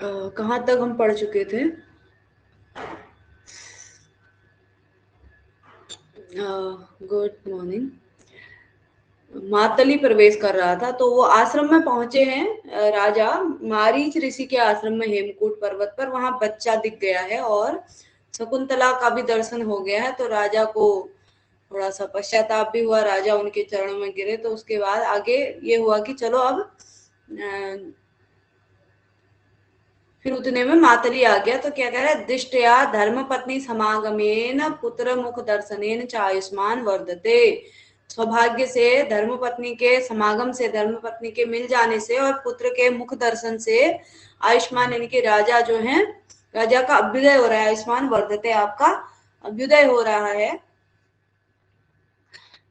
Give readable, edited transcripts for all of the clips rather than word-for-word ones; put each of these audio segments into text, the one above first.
कहाँ तक हम पढ़ चुके थे? Good morning. मातली प्रवेश कर रहा था तो वो आश्रम में पहुंचे हैं। राजा मारीच ऋषि के आश्रम में हेमकूट पर्वत पर, वहां बच्चा दिख गया है और शकुंतला का भी दर्शन हो गया है। तो राजा को थोड़ा सा पश्चाताप भी हुआ, राजा उनके चरणों में गिरे। तो उसके बाद आगे ये हुआ कि चलो अब फिर उतने में मातली आ गया। तो क्या कह रहा है, दिष्टया धर्म पत्नी समागमेन पुत्र मुख दर्शनेन च आयुष्मान वर्धते। सौभाग्य से धर्म पत्नी के समागम से, धर्म पत्नी के मिल जाने से और पुत्र के मुख दर्शन से आयुष्मान यानी कि राजा जो है, राजा का अभ्युदय हो रहा है। आयुष्मान वर्धते, आपका अभ्युदय हो रहा है।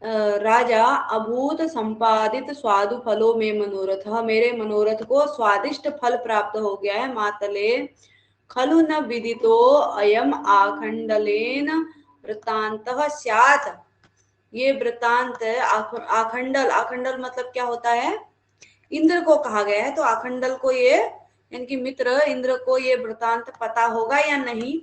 राजा अभूत संपादित स्वादु फलों में मनोरथ, मेरे मनोरथ को स्वादिष्ट फल प्राप्त हो गया है। मातले खलु न विदितो अयम आखंडलेन वृत्तांतः स्यात्। ये वृत्तांत आखंडल, आखंडल मतलब क्या होता है, इंद्र को कहा गया है। तो आखंडल को ये यानी कि मित्र इंद्र को ये वृत्तांत पता होगा या नहीं।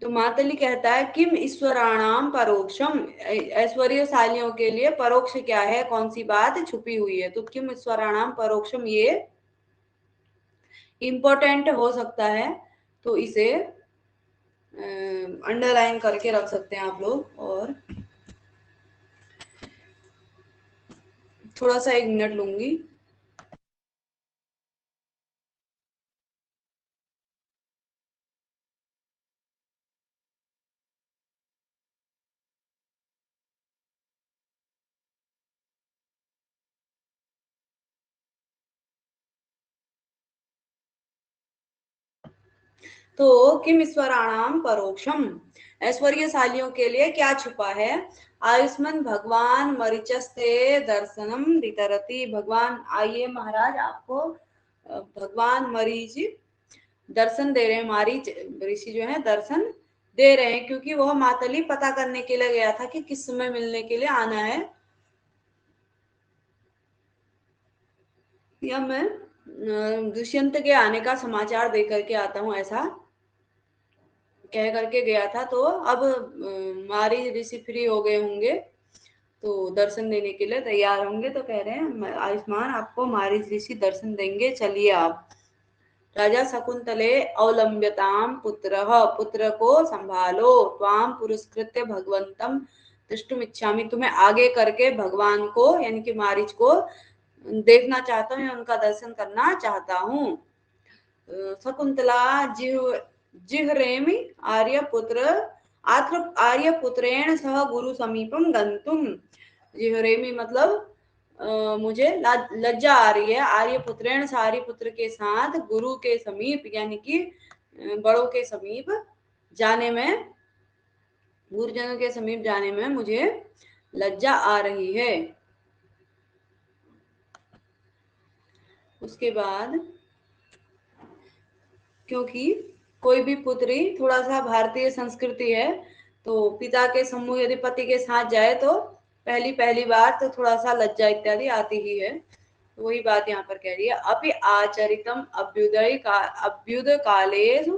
तो मातली कहता है किम ईश्वराणाम परोक्षम, ऐश्वर्यशालियों के लिए परोक्ष क्या है, कौन सी बात छुपी हुई है। तो किम ईश्वराणाम परोक्षम ये इंपॉर्टेंट हो सकता है, तो इसे अंडरलाइन करके रख सकते हैं आप लोग। और थोड़ा सा 1 मिनट लूंगी। तो किम ईश्वराणाम परोक्षम, ऐश्वर्यशालियों के लिए क्या छुपा है। आयुष्मान भगवान मरीचस्ते दर्शनम वितरती, भगवान आइए महाराज, आपको भगवान मरीच दर्शन दे रहे हैं। मारीच ऋषि जो है दर्शन दे रहे हैं, क्योंकि वह मातली पता करने के लिए गया था कि किस समय मिलने के लिए आना है। या मैं दुष्यंत के आने का समाचार दे करके आता हूँ, ऐसा कह करके गया था। तो अब मारी ऋषि फ्री हो गए होंगे तो दर्शन देने के लिए तैयार होंगे। तो कह रहे हैं आयुष्मान आपको मारी ऋषि दर्शन देंगे, चलिए आप। राजा शकुंतले अवलंब्यताम पुत्र, पुत्र को संभालो, त्वाम पुरस्कृत्य भगवंतम दृष्टुम इच्छामि, तुम्हें आगे करके भगवान को यानी कि मारीच को देखना चाहता हूँ, उनका दर्शन करना चाहता हूँ। शकुंतला जिह्रेमि आर्यपुत्र आर्यपुत्रेण सह गुरु समीपम गंतुम। जिह्रेमि मतलब मुझे लज्जा आ रही है। आर्यपुत्रेण से, आर्यपुत्र के साथ, गुरु के समीप यानी कि बड़ों के समीप जाने में, गुरुजनों के समीप जाने में मुझे लज्जा आ रही है। उसके बाद क्योंकि कोई भी पुत्री, थोड़ा सा भारतीय संस्कृति है, तो पिता के सम्मुख यदि पति के साथ जाए तो पहली पहली बार तो थोड़ा सा लज्जा इत्यादि आती ही है। तो वही बात यहाँ पर कह रही है। अपि आचरितम अभ्युदय का, अभ्युदय कालेषु,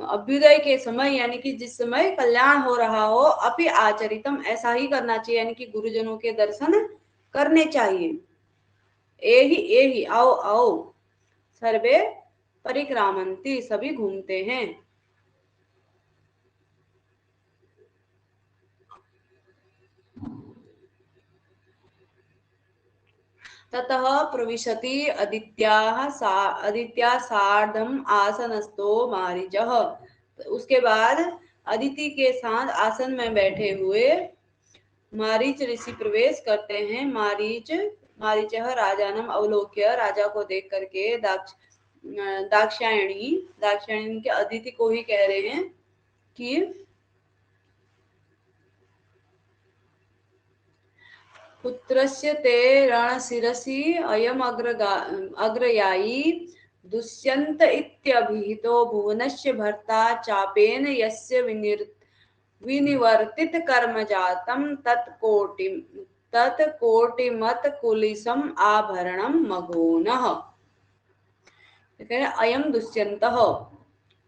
अभ्युदय के समय यानी कि जिस समय कल्याण हो रहा हो, अपि आचरितम ऐसा ही करना चाहिए, यानी कि गुरुजनों के दर्शन करने चाहिए। एहि एहि आओ आओ, सर्वे परिक्रामंती, सभी घूमते हैं। ततः प्रविशति अदित्या सार्धम आसनस्थो मारीचः। उसके बाद अदिति के साथ आसन में बैठे हुए मारीच ऋषि प्रवेश करते हैं। मारीचः राजानम अवलोक्य, राजा को देख करके दाक्षायणी, दाक्षायणी के अदिति को ही कह रहे हैं कि पुत्रस्य ते रणशिरसि अयम अग्रयायी दुष्यंत इत्यभिहितो भुवनस्य भर्ता चापेन यस्य विनिवर्तित कर्म जातम तत् कोटिमत कुलिसम आभरणम मघोनः। अयम दुष्यंतः,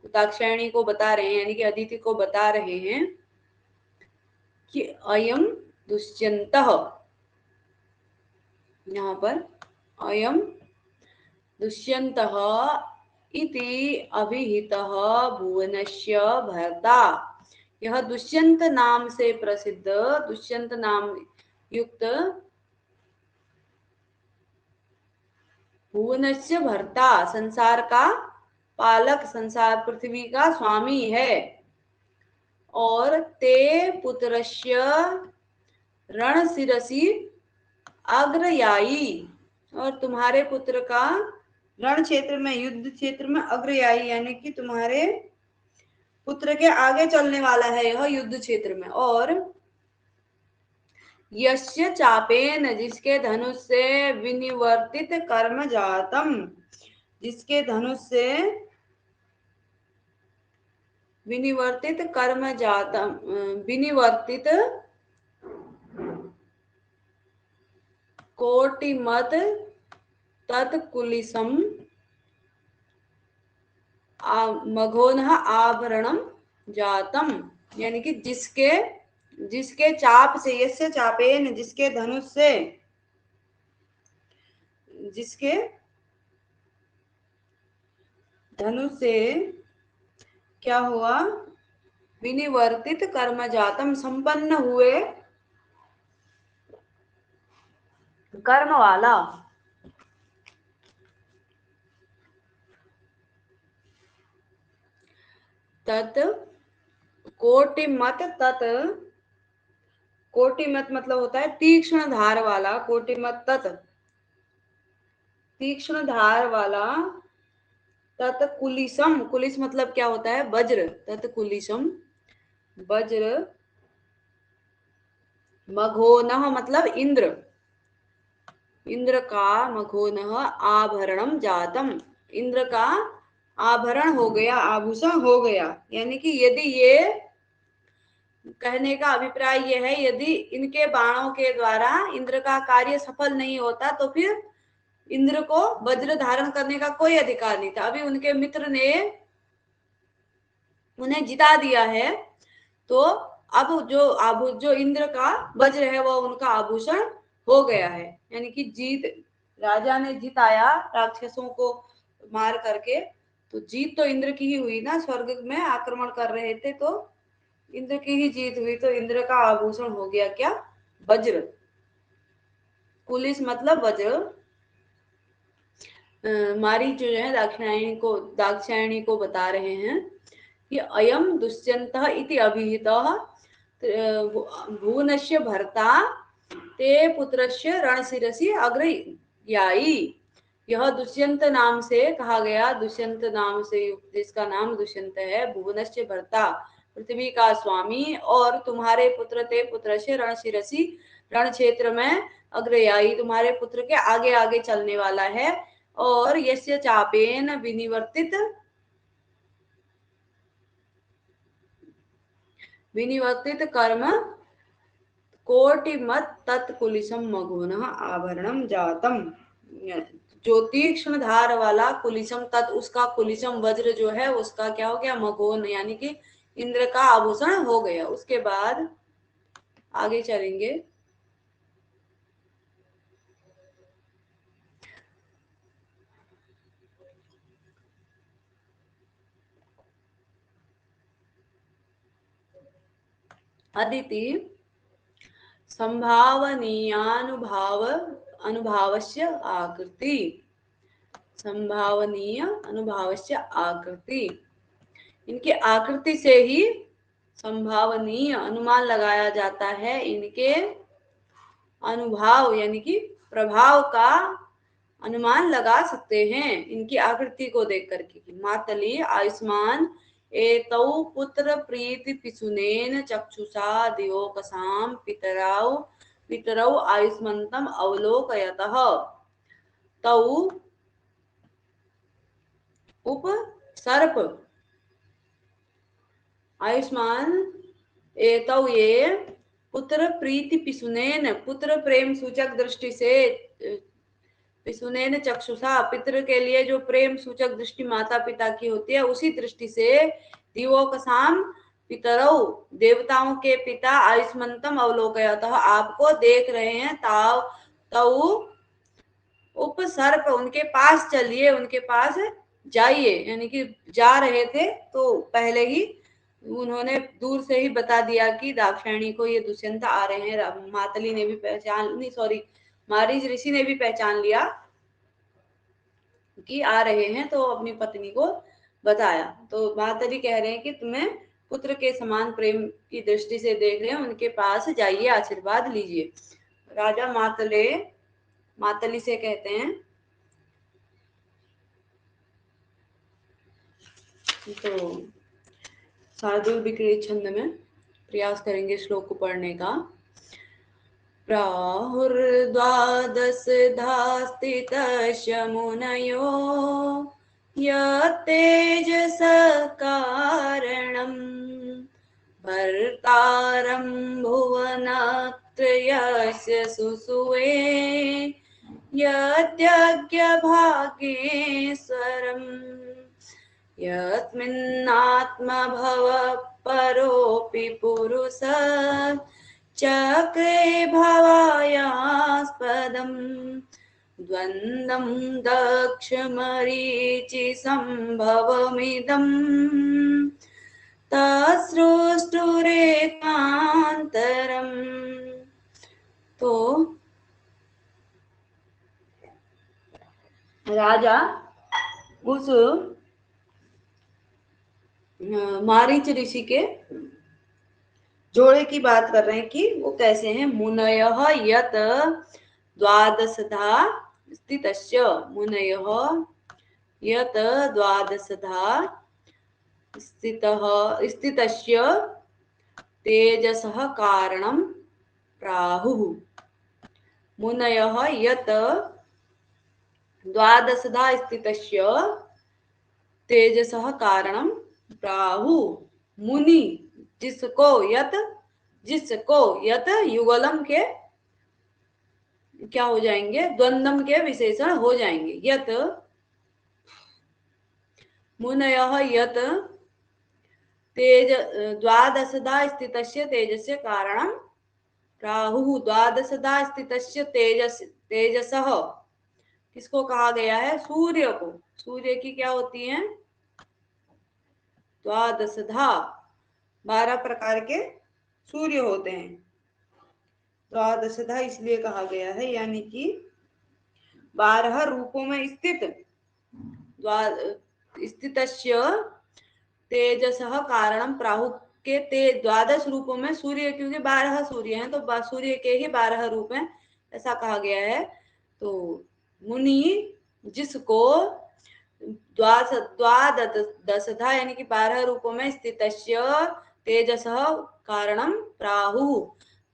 दाक्षायणी को बता रहे हैं, यानी कि अदिति को बता रहे हैं कि अयम दुष्यंतः, यहाँ पर अयम दुष्यंतः इति अभिहितः भुवनस्य भर्ता। यह दुष्यंत नाम से प्रसिद्ध, दुष्यंत नाम युक्त भुवनस्य भर्ता, संसार का पालक, संसार पृथ्वी का स्वामी है। और ते पुत्रस्य रणशिरसि अग्रयायी, और तुम्हारे पुत्र का रण क्षेत्र में, युद्ध क्षेत्र में अग्रयायी, यानी कि तुम्हारे पुत्र के आगे चलने वाला है यह युद्ध क्षेत्र में। और यस्य चापेन, जिसके धनुष से विनिवर्तित कर्म जातम, जिसके धनुष से विनिवर्तित कर्म जातम, विनिवर्तित कोटिमत तत्कुलिसम मघोनः आभरणम जातम, यानी कि जिसके जिसके चाप से, यस्य चापेन, जिसके धनुष से, जिसके धनुष से क्या हुआ, विनिवर्तित कर्म जातम, संपन्न हुए कर्म वाला, तत् कोटिमत, तत् कोटिमत मतलब होता है तीक्ष्ण धार वाला, कोटिमत तत् तीक्ष्ण धार वाला, तत् कुलिसम, कुलिस मतलब क्या होता है, वज्र, तत् कुलिसम वज्र, मघोनः मतलब इंद्र, इंद्र का, मघोनः आभरणम जातम, इंद्र का आभरण हो गया, आभूषण हो गया। यानी कि यदि ये कहने का अभिप्राय यह है, यदि इनके बाणों के द्वारा इंद्र का कार्य सफल नहीं होता तो फिर इंद्र को वज्र धारण करने का कोई अधिकार नहीं था। अभी उनके मित्र ने उन्हें जिता दिया है, तो अब जो इंद्र का वज्र है वह उनका आभूषण हो गया है। यानी कि जीत, राजा ने जिताया राक्षसों को मार करके, तो जीत तो इंद्र की ही हुई ना, स्वर्ग में आक्रमण कर रहे थे तो इंद्र की ही जीत हुई, तो इंद्र का आभूषण हो गया क्या, वज्र। कुलिस मतलब वज्र। मारी जो है दाक्षायणी को बता रहे हैं कि अयम दुष्यंतः इति अभिहितः भुवनस्य भर्ता ते पुत्रस्य रणशिरसि अग्रयायी। यह दुष्यंत नाम से कहा गया, दुष्यंत नाम से युक्त जिसका नाम दुष्यंत है, भुवनस्य भर्ता पृथ्वी का स्वामी, और तुम्हारे पुत्र ते पुत्रस्य रणशिरसि, रण क्षेत्र में अग्रयायी, तुम्हारे पुत्र के आगे आगे चलने वाला है। और यस्य चापेन विनिवर्तित कर्म कोटिमत तत्कुलिसम मघोनः आभरणम जातम, जो तीक्ष्ण धार वाला कुलिसम तत्, उसका कुलिसम वज्र जो है उसका क्या हो गया, मघोन, यानी कि इंद्र का आभूषण हो गया। उसके बाद आगे चलेंगे। अदिति संभावनीयानुभाव अनुभावस्य आकृति, संभावनीय अनुभावस्य आकृति, इनकी आकृति से ही संभावनीय अनुमान लगाया जाता है, इनके अनुभाव यानी कि प्रभाव का अनुमान लगा सकते हैं इनकी आकृति को देख करके। मातली आयुष्मान एतौ पुत्र प्रीति पिशुनेन चक्षुषा दिवोकसाम पितरौ पितरौ आयुष्मन्तम अवलोकयतः तौ उपसर्प। आयुष्मान एतौ, ये पुत्र प्रीति पिसुनेन, पुत्र प्रेम सूचक दृष्टि से, पिसुनेन चक्षुषा, पितृ के लिए जो प्रेम सूचक दृष्टि माता पिता की होती है, उसी दृष्टि से दिवोकसाम पितरौ, देवताओं के पिता आयुष्मंतम अवलोकयतः, आपको देख रहे हैं, ताव तऊ उपसर्प, उनके पास चलिए, उनके पास जाइए, यानी कि जा रहे थे तो पहले ही उन्होंने दूर से ही बता दिया कि दाक्षायणी को ये दुष्यंत आ रहे हैं। मातली ने भी पहचान, नहीं सॉरी, मारीच ऋषि ने भी पहचान लिया कि आ रहे हैं, तो अपनी पत्नी को बताया। तो मातली कह रहे हैं कि तुम्हें पुत्र के समान प्रेम की दृष्टि से देख रहे हैं, उनके पास जाइए, आशीर्वाद लीजिए। राजा मातली से कहते हैं, तो शार्दुल विक्री छंद में प्रयास करेंगे श्लोक को पढ़ने का। प्राहुर्द्वादशधा स्थितस्य मुनयो यत्तेजसकारणं भर्तारं भुवनत्रयस्य सुसुवे यद्यज्ञभागेश्वरम् यस्मिन्नात्मभव परोऽपि पुरुष चक्रे भवायास्पदम् द्वन्द्वं दक्षमरीचि सम्भवमिदम् तत्सृष्टुरेकान्तरम्। तो राजा उस मारीच ऋषि के जोड़े की बात कर रहे हैं कि वो कैसे हैं। मुनयः यत द्वादशधा स्थितस्य, मुनयः यत द्वादशधा स्थितस्य तेजसः कारणं प्राहुः। मुनयः यत द्वादशधा स्थितस्य तेजसः कारणं प्राहु, मुनि जिसको यत युगलम के क्या हो जाएंगे, द्वंद्वम के विशेषण हो जाएंगे। यत मुनयः यत तेज द्वादशधा स्थितस्य तेजस्य कारणं प्राहुः, द्वादशधा स्थितस्य तेजसः किसको कहा गया है, सूर्य को। सूर्य की क्या होती है, द्वादशधा, 12 प्रकार के सूर्य होते हैं। द्वादशधा इसलिए कहा गया है, यानी कि 12 रूपों में स्थित, स्थितस्य तेजसः कारणम प्राहु के द्वादश रूपों में सूर्य, क्योंकि 12 सूर्य हैं तो सूर्य के ही 12 रूप हैं, ऐसा कहा गया है। तो मुनि जिसको द्वादशधा यानी कि 12 रूपों में स्थितस्य तेजसः कारणम प्राहु,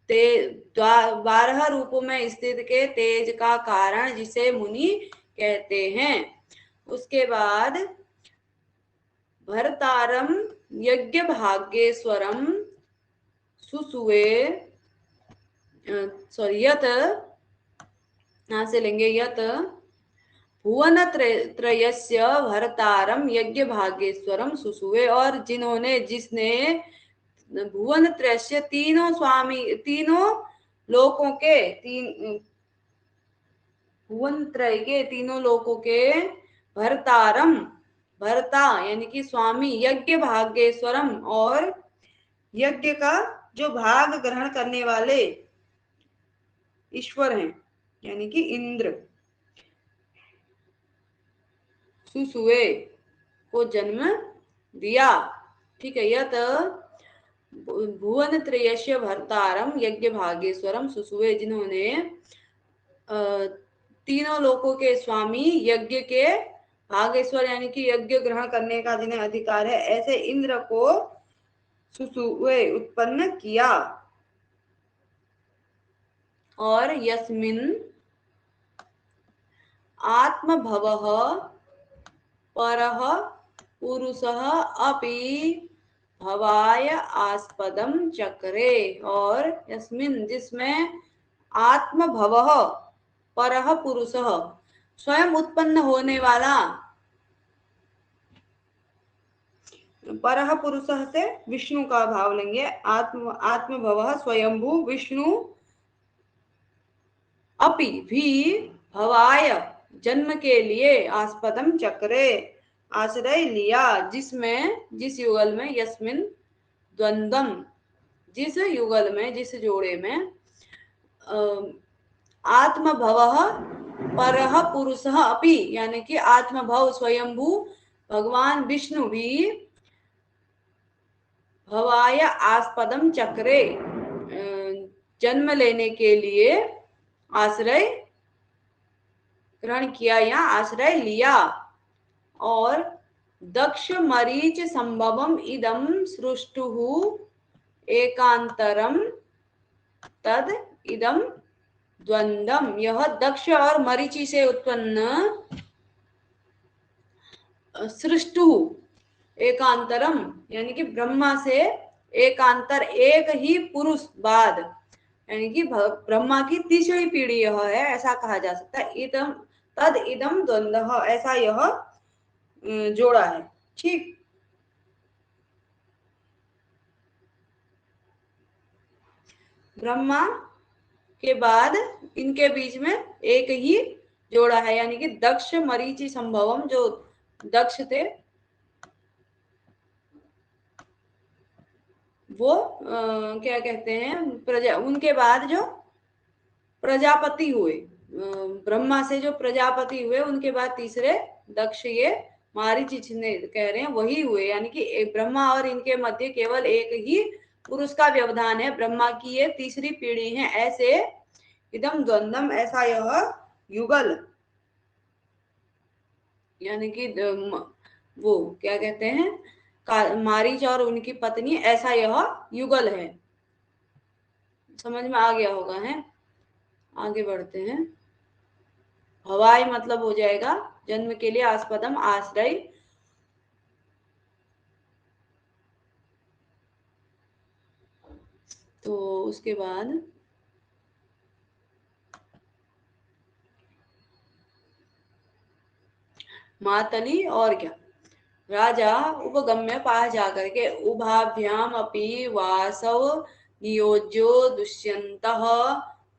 12 रूपों में स्थित के तेज का कारण जिसे मुनि कहते हैं। उसके बाद भरतारम यज्ञ भाग्येश्वरम सुसुवे, सॉरी यत, यहां से लेंगे, यत भुवन त्रयस्य भरतारम यज्ञ भाग्येश्वरम सुसुवे, और जिसने भुवन त्रयस्य तीनों स्वामी, तीनों लोकों के, भुवन त्रय के तीनों लोकों के भरतारम, भरता यानी कि स्वामी, यज्ञ भाग्येश्वरम और यज्ञ का जो भाग ग्रहण करने वाले ईश्वर हैं, यानी कि इंद्र, सुसुवे को जन्म दिया। ठीक है, यत भुवन त्रयस्य भरतारम यज्ञ भागेश्वरम सुसुवे, जिन्होंने तीनों लोकों के स्वामी, यज्ञ के भागेश्वर यानी कि यज्ञ ग्रहण करने का जिन्हें अधिकार है, ऐसे इंद्र को सुसुवे उत्पन्न किया। और यस्मिन आत्मभवः परः पुरुषः अपि भवाय आस्पदम चक्रे, और यस्मिन जिसमें आत्म भवः परः पुरुषः स्वयं उत्पन्न होने वाला, परः पुरुषः से विष्णु का भाव लेंगे, आत्म भवः स्वयंभू विष्णु, अपि भी भवाय जन्म के लिए, आस्पदम चक्रे आश्रय लिया, जिसमें जिस युगल में, यस्मिन द्वंद्वम जिस युगल में, जिस जोड़े में, आत्मभवः परः पुरुषः अपि यानी कि आत्मभव स्वयंभू भगवान विष्णु भी भवाय आस्पदम चक्रे जन्म लेने के लिए आश्रय ग्रहण किया या आश्रय लिया, और दक्ष मरीच संभवम इदम सृष्टुः एकांतरम तद इदम द्वंद्वम, यह दक्ष और मरीचि से उत्पन्न सृष्टु एकांतरम यानी कि ब्रह्मा से एकांतर एक ही पुरुष बाद, यानी कि ब्रह्मा की तीसरी पीढ़ी यह है, ऐसा कहा जा सकता है। इदम तद इदम द्वंद्व, ऐसा यह जोड़ा है। ठीक, ब्रह्मा के बाद इनके बीच में एक ही जोड़ा है, यानी कि दक्ष मरीचि संभवम, जो दक्ष थे वो क्या कहते हैं, उनके बाद जो प्रजापति हुए, ब्रह्मा से जो प्रजापति हुए, उनके बाद तीसरे दक्ष, ये मारीचि कह रहे हैं वही हुए, यानी कि ब्रह्मा और इनके मध्य केवल एक ही पुरुष का व्यवधान है, ब्रह्मा की ये तीसरी पीढ़ी है। ऐसे इदम द्वंद्वम, ऐसा यह युगल, यानी कि वो क्या कहते हैं, मारीच और उनकी पत्नी, ऐसा यह युगल है। समझ में आ गया होगा है। आगे बढ़ते हैं। हवाई मतलब हो जाएगा जन्म के लिए, आस्पदम आश्रय, तो उसके बाद मातली, और क्या, राजा उपगम्य पास जाकर के उभाभ्याम अपि वासव नियोज्यो दुष्यंतः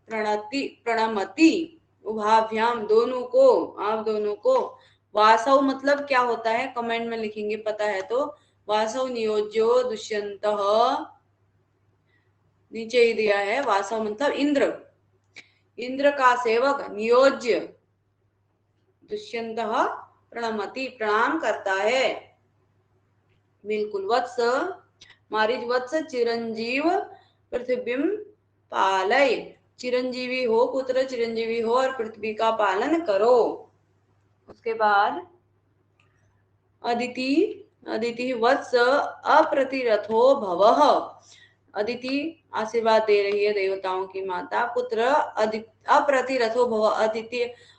प्रणमति, उभाभ्याम दोनों को, आप दोनों को, वासव मतलब क्या होता है कमेंट में लिखेंगे, पता है तो, वासव नियोज्यो दुष्यंतः, नीचे ही दिया है, वासव मतलब इंद्र, इंद्र का सेवक, नियोज्य दुष्यंतः प्रणमति प्रणाम करता है। बिल्कुल, वत्स मारीच वत्स चिरंजीव पृथ्वी पालय, चिरंजीवी हो, पुत्र चिरंजीवी हो और पृथ्वी का पालन करो। उसके बाद अदिति, अदिति वत्स अप्रतिरथो भवः, अदिति आशीर्वाद दे रही है देवताओं की माता, पुत्र अप्रतिरथो भव,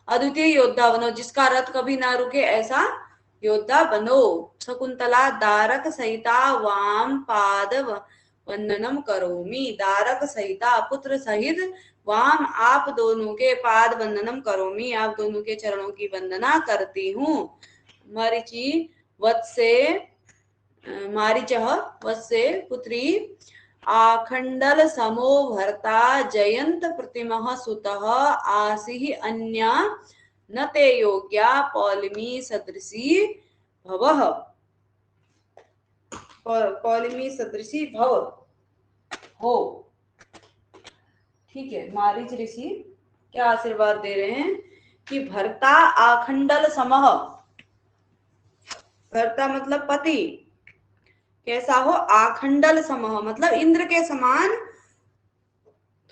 अद्वितीय योद्धा बनो, जिसका रथ कभी ना रुके ऐसा योद्धा बनो। शकुंतला दारक सहिता वाम पाद वंदनम करोमि, दारक सहिता पुत्र सहित, वाम आप दोनों के, पाद वंदनम करोमि आप दोनों के चरणों की वंदना करती हूँ। मरीचि वत्से, मारीचः वत्से पुत्री आखंडल समो भर्ता जयंत प्रतिमः सुतः आसीहि अन्या न ते योग्या पौलिमी सदृशी भवः, पौलिमी सदृशी भव हो। ठीक है, मारीच ऋषि क्या आशीर्वाद दे रहे हैं कि भर्ता आखंडल समः, भर्ता मतलब पति, कैसा हो, आखंडल समः मतलब इंद्र के समान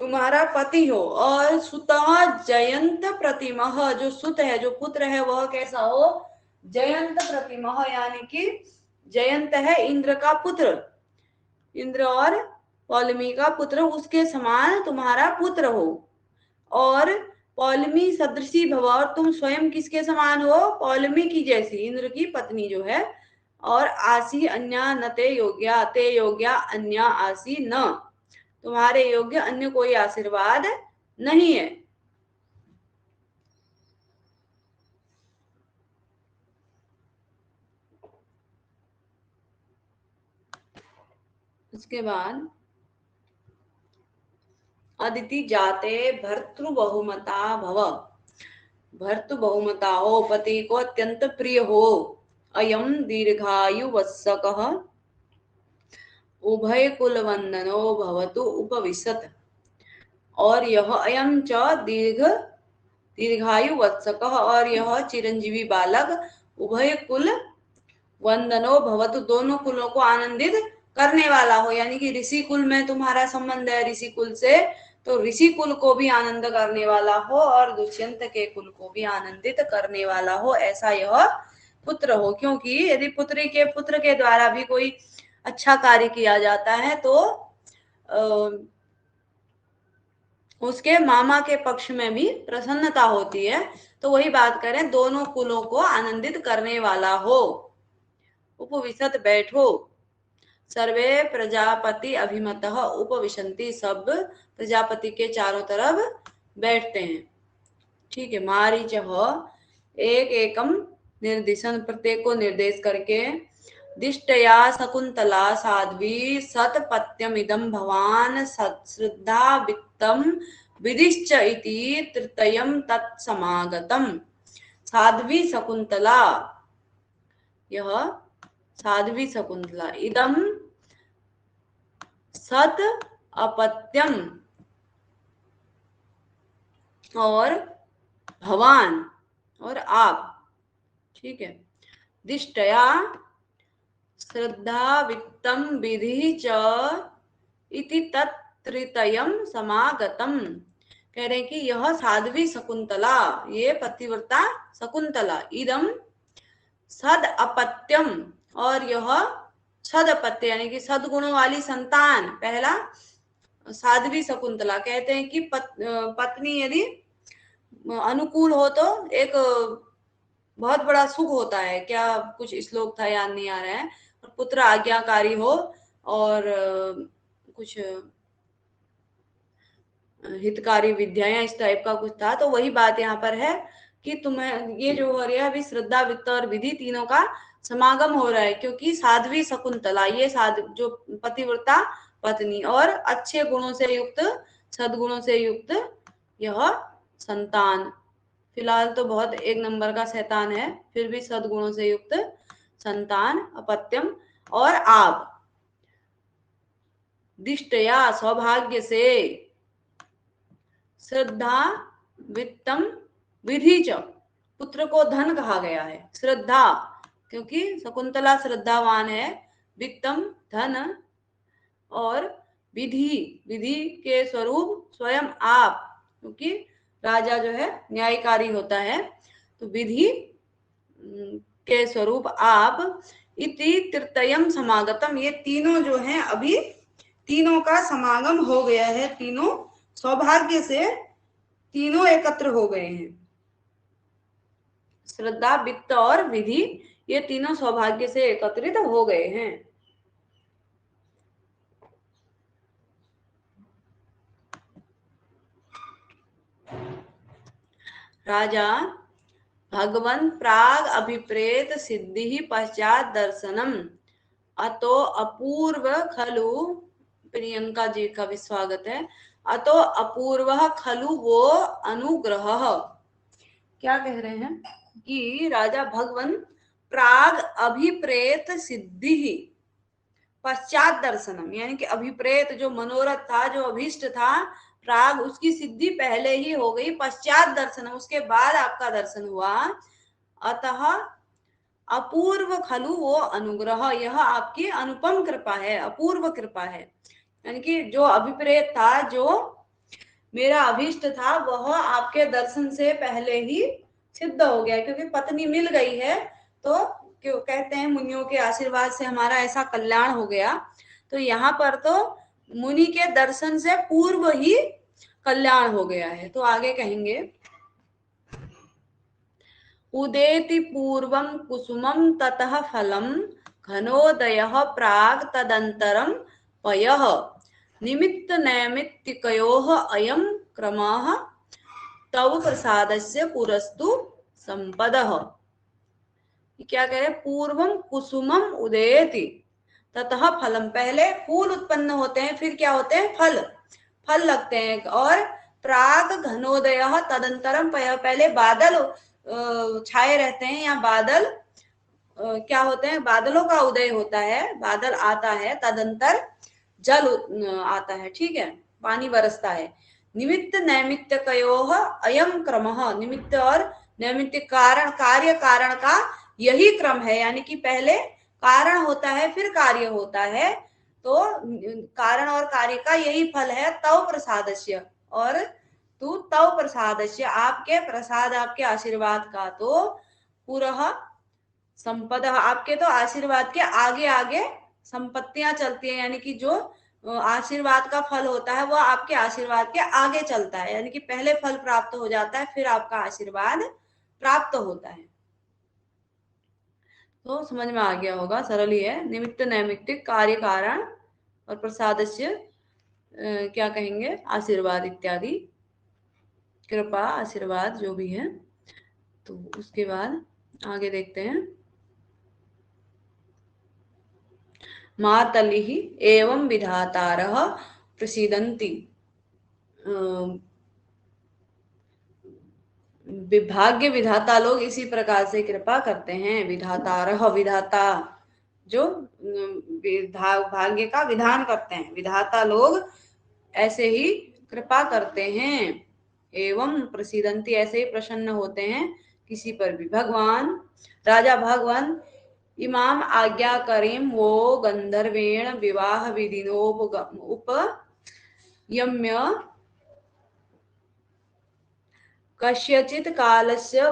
तुम्हारा पति हो, और सुतः जयंत प्रतिमः, जो सुत है, जो पुत्र है, वह कैसा हो, जयंत प्रतिमः यानी कि जयंत है इंद्र का पुत्र, इंद्र और पौलमी का पुत्र, उसके समान तुम्हारा पुत्र हो, और पौलमी सदृशी भव, और तुम स्वयं किसके समान हो, पौलमी की जैसी, इंद्र की पत्नी जो है और आसी अन्या न ते योग्या, ते योग्या अन्या आसी न, तुम्हारे योग्य अन्य कोई आशीर्वाद नहीं है। उसके बाद अदिति जाते भर्तृबहुमता भव, भर्तु बहुमता हो, पति को अत्यंत प्रिय हो। अयम दीर्घायु वत्सकः उभय कुल वंदनो भवतु उपविशत, और यह अयम च दीर्घायु वत्सकः, और यह चिरंजीवी बालक उभय कुल वंदनो भवतु, दोनों कुलों को आनंदित करने वाला हो, यानी कि ऋषि कुल में तुम्हारा संबंध है ऋषि कुल से, तो ऋषि कुल को भी आनंद करने वाला हो और दुष्यंत के कुल को भी आनंदित करने वाला हो, ऐसा यह पुत्र हो। क्योंकि यदि पुत्र के द्वारा भी कोई अच्छा कार्य किया जाता है तो उसके मामा के पक्ष में भी प्रसन्नता होती है। तो वही बात करें, दोनों कुलों को आनंदित करने वाला हो। उपविशत बैठो, सर्वे प्रजापति अभिमतः उपविशन्ति, सब प्रजापति के चारों तरफ बैठते हैं। ठीक है। मारीचः एक एकम निर्दिशन, प्रत्येक को निर्देश करके, दिष्टया शकुंतला साध्वी सतपत्यमिदं भवान श्रद्धा वित्तम विदिश्च इति तृतीयं तत्समागतम्। साध्वी शकुंतला, यह साध्वी शकुंतला, इदम सत अपत्यम, और भवान और आप, ठीक है, दिष्टया श्रद्धा वित्तम विधि च इति तत्तृतीयं समागतम। कह रहे हैं कि यह साध्वी शकुंतला, ये पतिव्रता शकुंतला, इदम सद अपत्यम, और यह सद अपत्य यानी कि सदगुणों वाली संतान, पहला साध्वी शकुंतला। कहते हैं कि पत्नी यदि अनुकूल हो तो एक बहुत बड़ा सुख होता है, क्या कुछ श्लोक था याद नहीं आ रहा है, और पुत्र आज्ञाकारी हो और कुछ हितकारी विद्याएं इस टाइप का कुछ था। तो वही बात यहाँ पर है कि तुम्हें ये जो हो रहा है अभी, श्रद्धा वित्त और विधि तीनों का समागम हो रहा है, क्योंकि साध्वी शकुंतला, ये जो पतिव्रता पत्नी और अच्छे गुणों से युक्त, सद्गुणों से युक्त यह संतान, फिलहाल तो बहुत एक नंबर का शैतान है, फिर भी सद्गुणों से युक्त संतान, अपत्यम, और आप दिष्टया सौभाग्य से, श्रद्धा वित्तम विधि च, पुत्र को धन कहा गया है, श्रद्धा क्योंकि शकुंतला श्रद्धावान है, वित्तम धन, और विधि, विधि के स्वरूप स्वयं आप, क्योंकि राजा जो है न्यायकारी होता है, तो विधि के स्वरूप आप, इति तृतीयम समागतम, ये तीनों जो हैं अभी तीनों का समागम हो गया है, तीनों सौभाग्य से तीनों एकत्र हो गए हैं। श्रद्धा वित्त और विधि, ये तीनों सौभाग्य से एकत्रित हो गए हैं। राजा भगवन् प्राग अभिप्रेत सिद्धि पश्चात दर्शनम, अतो अपूर्व खलु, प्रियंका जी का भी स्वागत है, अतो अपूर्व खलु वो अनुग्रह। क्या कह रहे हैं कि राजा भगवन प्राग अभिप्रेत सिद्धि पश्चात दर्शनम, यानी कि अभिप्रेत जो मनोरथ था, जो अभीष्ट था, प्राग उसकी सिद्धि पहले ही हो गई, पश्चात दर्शनम उसके बाद आपका दर्शन हुआ, अतः अपूर्व खलु वो अनुग्रह, यह आपकी अनुपम कृपा है, अपूर्व कृपा है, यानी कि जो अभिप्रेत था, जो मेरा अभीष्ट था, वह आपके दर्शन से पहले ही सिद्ध हो गया, क्योंकि पत्नी मिल गई है, तो क्यों कहते हैं मुनियों के आशीर्वाद से हमारा ऐसा कल्याण हो गया। तो यहाँ पर तो मुनि के दर्शन से पूर्व ही कल्याण हो गया है। तो आगे कहेंगे, उदेति पूर्वं कुसुमं ततः फलं घनोदयः प्राक् तदन्तरं पयः निमित्त नैमित्तिकयोः अयं क्रमः तव प्रसादस्य पुरस्तु संपदः। क्या कह रहे? पूर्वम कुसुमम उदेति ततः फलम, पहले फूल उत्पन्न होते हैं, फिर क्या होते हैं? फल, फल लगते हैं। और प्राग घनोदय तदंतरम, पहले बादल छाए रहते हैं, या बादल क्या होते हैं? बादलों का उदय होता है, बादल आता है, तदंतर जल आता है, ठीक है, पानी बरसता है। निमित्त नैमित्तिकयोः अयम क्रमः, निमित्त और नैमित्तिक कारण, कार्य कारण का यही क्रम है, यानी कि पहले कारण होता है फिर कार्य होता है, तो कारण और कार्य का यही फल है। तव प्रसादस्य, और तू तव प्रसादस्य, आपके प्रसाद, आपके आशीर्वाद का तो पुरः संपदा, आपके तो आशीर्वाद के आगे आगे संपत्तियां चलती है, यानी कि जो आशीर्वाद का फल होता है वो आपके आशीर्वाद के आगे चलता है, यानी कि पहले फल प्राप्त हो जाता है फिर आपका आशीर्वाद प्राप्त होता है। तो समझ में आ गया होगा, सरल ही है। निमित्त नैमित्तिक, कार्य कारण, और प्रसादस्य क्या कहेंगे? आशीर्वाद इत्यादि, कृपा, आशीर्वाद जो भी है। तो उसके बाद आगे देखते हैं। मातलिः एवं विधातारः प्रसीदन्ति, विभाग्य विधाता लोग इसी प्रकार से कृपा करते हैं। विधातारः, विधाता जो भाग्य का विधान करते हैं, विधाता लोग ऐसे ही कृपा करते हैं। एवं प्रसीदंती, ऐसे ही प्रसन्न होते हैं किसी पर भी। भगवान, राजा भगवान इमाम आज्ञा करीम वो गंधर्वेण विवाह विधिनोपयम्य कस्यचित् कालस्य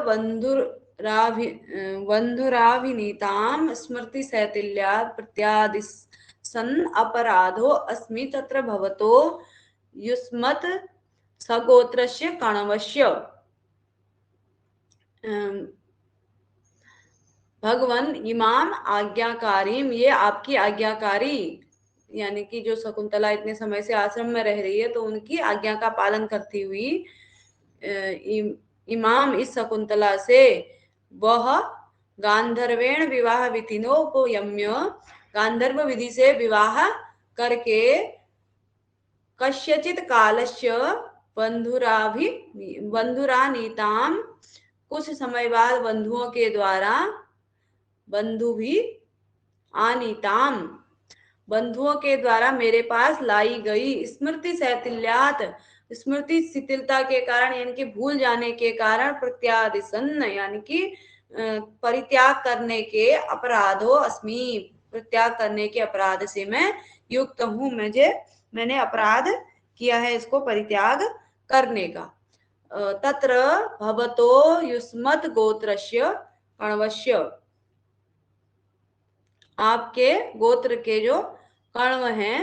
बन्धुराभिनीतां स्मृतिशैथिल्यात् प्रत्यादिशन् अपराधो अस्मि तत्र भवतो युष्मत् सगोत्रस्य कण्वस्य। भगवान इमाम आज्ञाकारीम, ये आपकी आज्ञाकारी, यानी कि जो शकुंतला इतने समय से आश्रम में रह रही है तो उनकी आज्ञा का पालन करती हुई इमाम, इस शकुंतला से वह गांधर्वेण विवाह विधिनोपयम्य, गांधर्व विधि से विवाह करके कस्यचित कालस्य बंधुरानीताम, कुछ समय बाद बंधुओं के द्वारा, बंधु भी आनीताम, बंधुओं के द्वारा मेरे पास लाई गई, स्मृति शैथिल्यात, स्मृति शिथिलता के कारण, यानी कि भूल जाने के कारण, प्रत्यादिशन्न, यानी कि परित्याग करने के, अपराधो अस्मि, परित्याग करने के अपराध से मैं युक्त हूं, मैंने अपराध किया है इसको परित्याग करने का। तत्र भवतो युष्मत् गोत्रस्य कण्वस्य, आपके गोत्र के जो कण्व हैं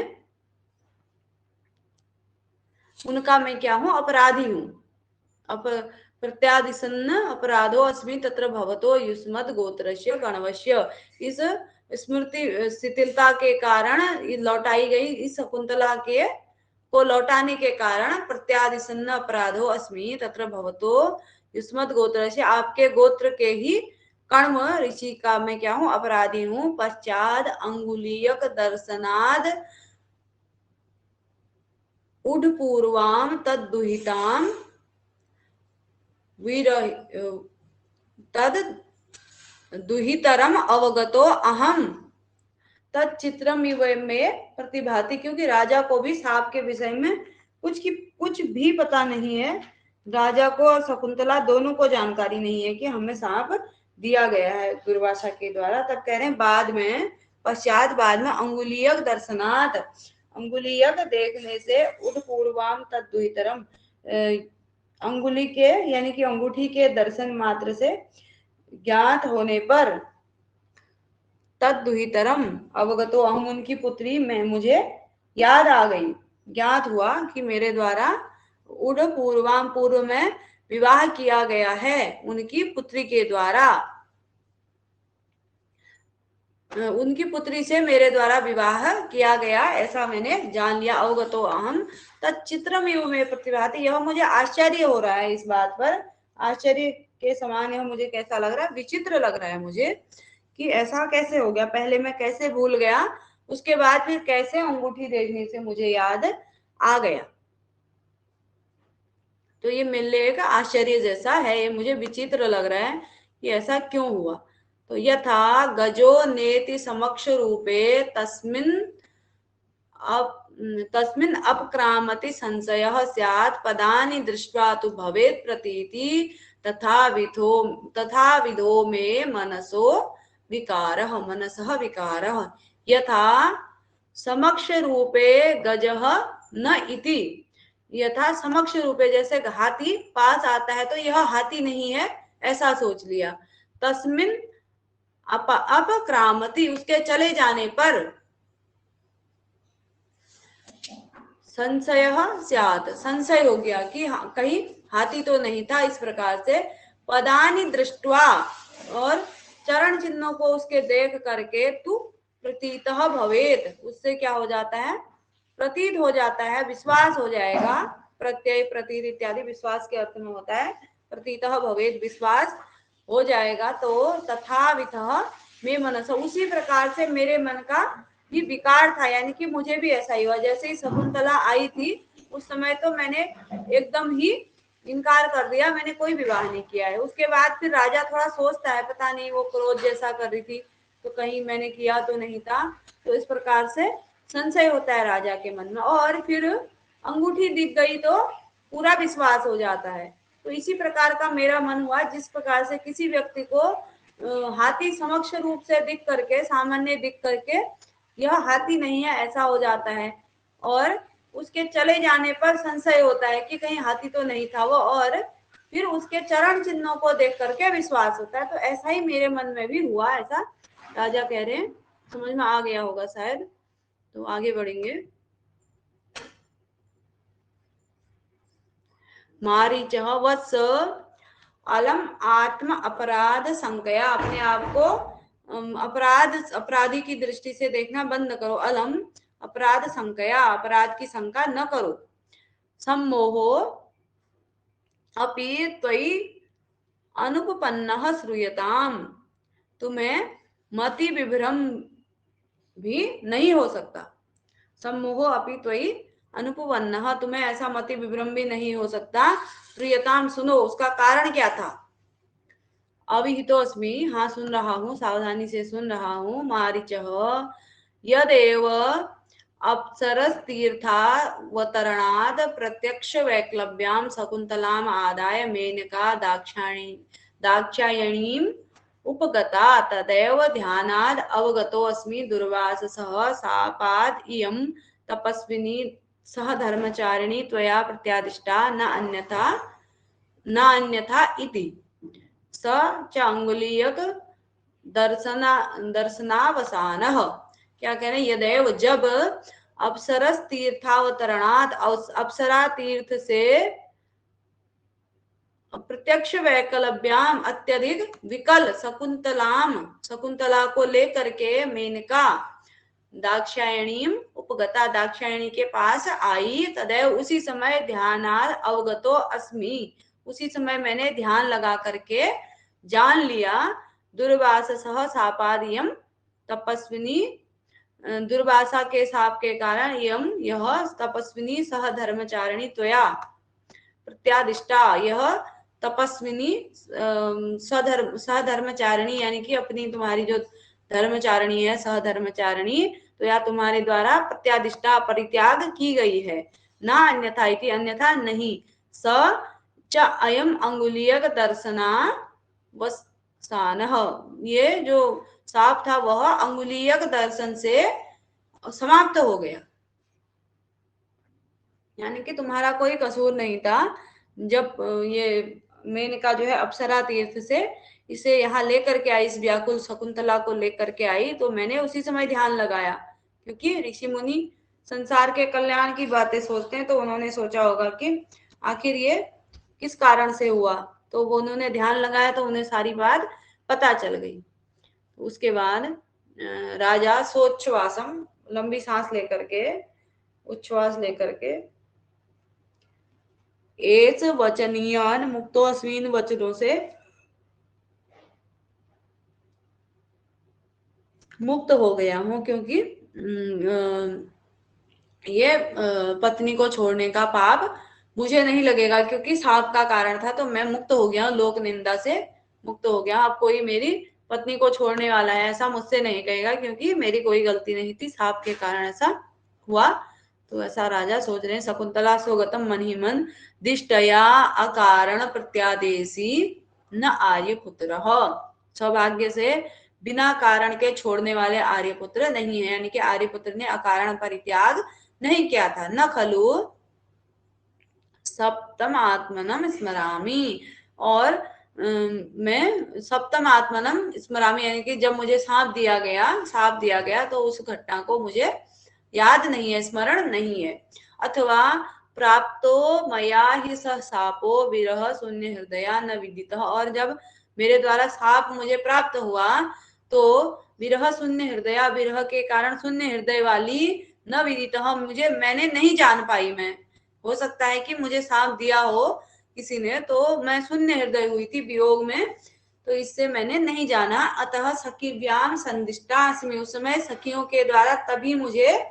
उनका मैं क्या हूं? अपराधी हूं। प्रत्यादिशन्न अपराधो अस्मि तत्र भवतो युष्मत् गोत्रस्य कण्वस्य, इस स्मृति शिथिलता के कारण, लौटाई गई इस शकुंतला के को लौटाने के कारण, प्रत्यादिशन्न अपराधो अस्मि तत्र भवतो युष्मत् गोत्रस्य, आपके गोत्र के ही कण्व ऋषि का मैं क्या हूं? अपराधी हूं। पश्चात अंगुलीयक दर्शनाद उड्पूर्वाम तद्दुहिताम तद दुहितरम अवगतो अहम तच्चित्रम में प्रतिभाति, क्योंकि राजा को भी सांप के विषय में कुछ भी पता नहीं है। राजा को और शकुंतला दोनों को जानकारी नहीं है कि हमें सांप दिया गया है दुर्वासा के द्वारा। तब कह रहे हैं बाद में, पश्चात बाद में, अंगुलीयक दर्शनात्, अंगुलीयक देखने से, उद्पूर्वाम तद्दुहितरम, अंगुली के यानी कि अंगूठी के दर्शन मात्र से, ज्ञात होने पर, तद्दुहितरम अवगतो अहम, उनकी पुत्री में मुझे याद आ गई, ज्ञात हुआ कि मेरे द्वारा, उड़ पूर्वाम, पूर्व में विवाह किया गया है उनकी पुत्री के द्वारा, उनकी पुत्री से मेरे द्वारा विवाह किया गया, ऐसा मैंने जान लिया। अवगतो अहम तच्चित्रमेव मे प्रतिभाति, यह मुझे आश्चर्य हो रहा है इस बात पर, आश्चर्य के समान यह मुझे कैसा लग रहा है, विचित्र लग रहा है मुझे कि ऐसा कैसे हो गया, पहले मैं कैसे भूल गया, उसके बाद फिर कैसे अंगूठी देखने से मुझे याद आ गया। तो ये मेरे लिए एक आश्चर्य जैसा है, ये मुझे विचित्र लग रहा है कि ऐसा क्यों हुआ। तो यथा गजो नेति समक्ष रूपे तस्मिन् अपक्रामति संशयः स्यात् पदानि दृष्ट्वा तु भवेत् प्रतीति तथाविधो मे मनसः विकारः यथा समक्ष रूपे गजः न इति, यथा समक्ष रूपे जैसे हाथी पास आता है तो यह हाथी नहीं है ऐसा सोच लिया, तस्मिन् अपक्रामति उसके चले जाने पर, संशय स्यात् संशय हो गया कि कहीं हाथी तो नहीं था, इस प्रकार से पदानि दृष्ट्वा और चरण चिन्हों को उसके देख करके तू प्रतीतः भवेत, उससे क्या हो जाता है, प्रतीत हो जाता है, विश्वास हो जाएगा, प्रत्यय प्रतीत इत्यादि विश्वास के अर्थ में होता है, प्रतीतः भवेत विश्वास हो जाएगा। तो तथाविधः मे मनस, उसी प्रकार से मेरे मन का भी विकार था, यानी कि मुझे भी ऐसा ही हुआ। जैसे ही शकुंतला आई थी उस समय तो मैंने एकदम ही इनकार कर दिया, मैंने कोई विवाह नहीं किया है। उसके बाद फिर राजा थोड़ा सोचता है, पता नहीं वो क्रोध जैसा कर रही थी तो कहीं मैंने किया तो नहीं था, तो इस प्रकार से संशय होता है राजा के मन में, और फिर अंगूठी दिख गई तो पूरा विश्वास हो जाता है। तो इसी प्रकार का मेरा मन हुआ, जिस प्रकार से किसी व्यक्ति को हाथी समक्ष रूप से दिख करके, सामान्य दिख करके यह हाथी नहीं है ऐसा हो जाता है, और उसके चले जाने पर संशय होता है कि कहीं हाथी तो नहीं था वो, और फिर उसके चरण चिन्हों को देख करके विश्वास होता है। तो ऐसा ही मेरे मन में भी हुआ, ऐसा राजा कह रहे हैं, समझ में आ गया होगा शायद। तो आगे बढ़ेंगे। मारीचः वत्स अलम आत्म अपराध संज्ञया, अपने आप को अपराधी की दृष्टि से देखना बंद करो। अलम अपराध संज्ञया, अपराध की शंका न करो। सम्मोहो अपि त्वयि अनुपपन्नः श्रूयताम, तुम्हें मति विभ्रम भी नहीं हो सकता। सम्मोहो अपि त्वयि अनुपपन्नः, तुम्हें ऐसा मति विभ्रम भी नहीं हो सकता। श्रूयताम, सुनो, उसका कारण क्या था। अविहितोऽस्मि, हाँ सुन रहा हूँ, सावधानी से सुन रहा हूँ। मारीचः यदेव अप्सरस्तीर्थावतरणात् प्रत्यक्ष वैक्लव्यां शकुन्तलाम् आदाय मेनका दाक्षायणीम् उपगता, तदेव ध्यानाद् अवगतोऽस्मि दुर्वाससः शापाद् इयं तपस्विनी सह धर्मचारिणी त्वया प्रत्यादिष्टा न अन्यथा इति। स च अंगुलीयक दर्शनावसानः, क्या कह रहे हैं, यदेव जब अप्सरस तीर्थावतरणात्, अप्सरा तीर्थ से प्रत्यक्ष वैकलव्याम अत्यधिक विकल शकुंतला को लेकर के मेनका दाक्षायणीम उपगता, दाक्षायणी के पास आई, तदैव उसी समय ध्यानात् अवगतो अस्मि, उसी समय मैंने ध्यान लगा करके जान लिया, दुर्वाससः शापादियम तपस्विनी, दुर्वासा के शाप के कारण यह तपस्विनी सह धर्मचारिणी त्वया प्रत्यादिष्टा, यह तपस्विनी सहधर्मचारिणी यानी कि अपनी तुम्हारी जो धर्मचारिणी है, सहधर्मचारिणी, तो या तुम्हारे द्वारा प्रत्यादिष्टा परित्याग की गई है। ना अन्यथा इति, अन्यथा नहीं। स च अयम अंगुलीयक दर्शना वसानः, ये जो साप था वह अंगुलीयक दर्शन से समाप्त हो गया, यानी कि तुम्हारा कोई कसूर नहीं था। जब ये मेनका जो है अप्सरा तीर्थ से इसे यहाँ लेकर के आई, इस व्याकुल शकुंतला को लेकर के आई, तो मैंने उसी समय ध्यान लगाया, क्योंकि ऋषि मुनि संसार के कल्याण की बातें सोचते हैं, तो उन्होंने सोचा होगा कि आखिर ये किस कारण से हुआ, तो वो उन्होंने ध्यान लगाया तो उन्हें सारी बात पता चल गई। उसके बाद राजा सोच्छ्वासम, लंबी सांस लेकर के, उच्छ्वास लेकर के, एच वचनीयान मुक्तो अस्मिन वचनों से मुक्त हो गया हूं, क्योंकि ये पत्नी को छोड़ने का पाप मुझे नहीं लगेगा, क्योंकि सांप का कारण था, तो मैं मुक्त हो गया, लोक निंदा से मुक्त हो गया। अब कोई मेरी पत्नी को छोड़ने वाला है ऐसा मुझसे नहीं कहेगा, क्योंकि मेरी कोई गलती नहीं थी, सांप के कारण ऐसा हुआ। तो ऐसा राजा सोच रहे हैं। शकुंतला स्वगतम मन ही मन दिष्टया अकारण प्रत्यादेशी न आर्यपुत्र, सौभाग्य से बिना कारण के छोड़ने वाले आर्यपुत्र नहीं है, यानी कि आर्यपुत्र ने अकारण परित्याग नहीं किया था। न खलु सप्तम आत्मनम स्मरामी, और मैं सप्तम आत्मनम स्मरामी, यानी कि जब मुझे सांप दिया गया तो उस घटना को मुझे याद नहीं है, स्मरण नहीं है। अथवा प्राप्तो मया ही स सापो विरह शून्य हृदया न विदित, और जब मेरे द्वारा साप मुझे प्राप्त हुआ तो विरह शून्य हृदया, विरह के कारण शून्य हृदय वाली न विदित, मुझे मैंने नहीं जान पाई। मैं, हो सकता है कि मुझे साप दिया हो किसी ने, तो मैं शून्य हृदय हुई थी वियोग में, तो इससे मैंने नहीं जाना। अतः सखी व्याम संदिष्टा अस्मि, उस समय सखियों के द्वारा तभी मुझे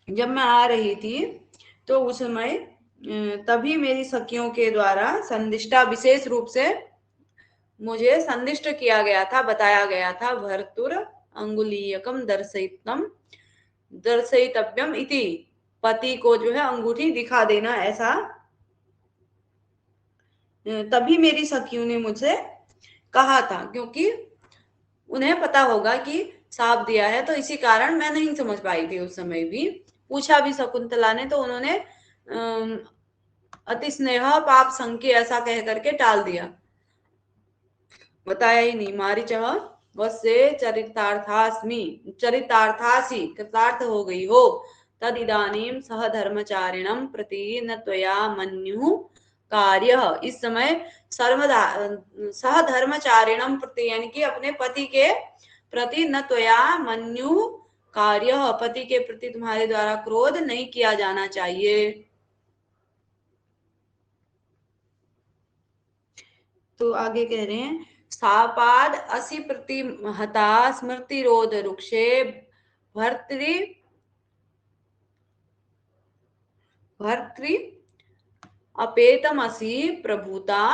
जब मैं आ रही थी तो उस समय तभी मेरी सखियों के द्वारा संदिष्टा, विशेष रूप से मुझे संदिष्ट किया गया था, बताया गया था। भर्तुर अंगुलीयकम दर्शयितव्यम इति, पति को जो है अंगूठी दिखा देना, ऐसा तभी मेरी सखियों ने मुझसे कहा था, क्योंकि उन्हें पता होगा कि साप दिया है, तो इसी कारण मैं नहीं समझ पाई थी उस समय भी। पूछा भी शकुंतला ने, तो उन्होंने अति स्नेह पाप संख्य ऐसा कह करके टाल दिया, बताया ही नहीं। मारीचः वस्य चरितार्थासी, कृतार्थ हो गई हो, तद इदानीम सह धर्मचारिणम प्रति न त्वया मन्यु कार्य, इस समय सह धर्मचारिणम प्रति, यानी कि अपने पति के प्रति, न त्वया मन्यु कार्य, पति के प्रति तुम्हारे द्वारा क्रोध नहीं किया जाना चाहिए। तो आगे कह रहे हैं, सापाद असि प्रतिहता स्मृतिरोध रुक्षे भर्तृ अपेतमसि प्रभुता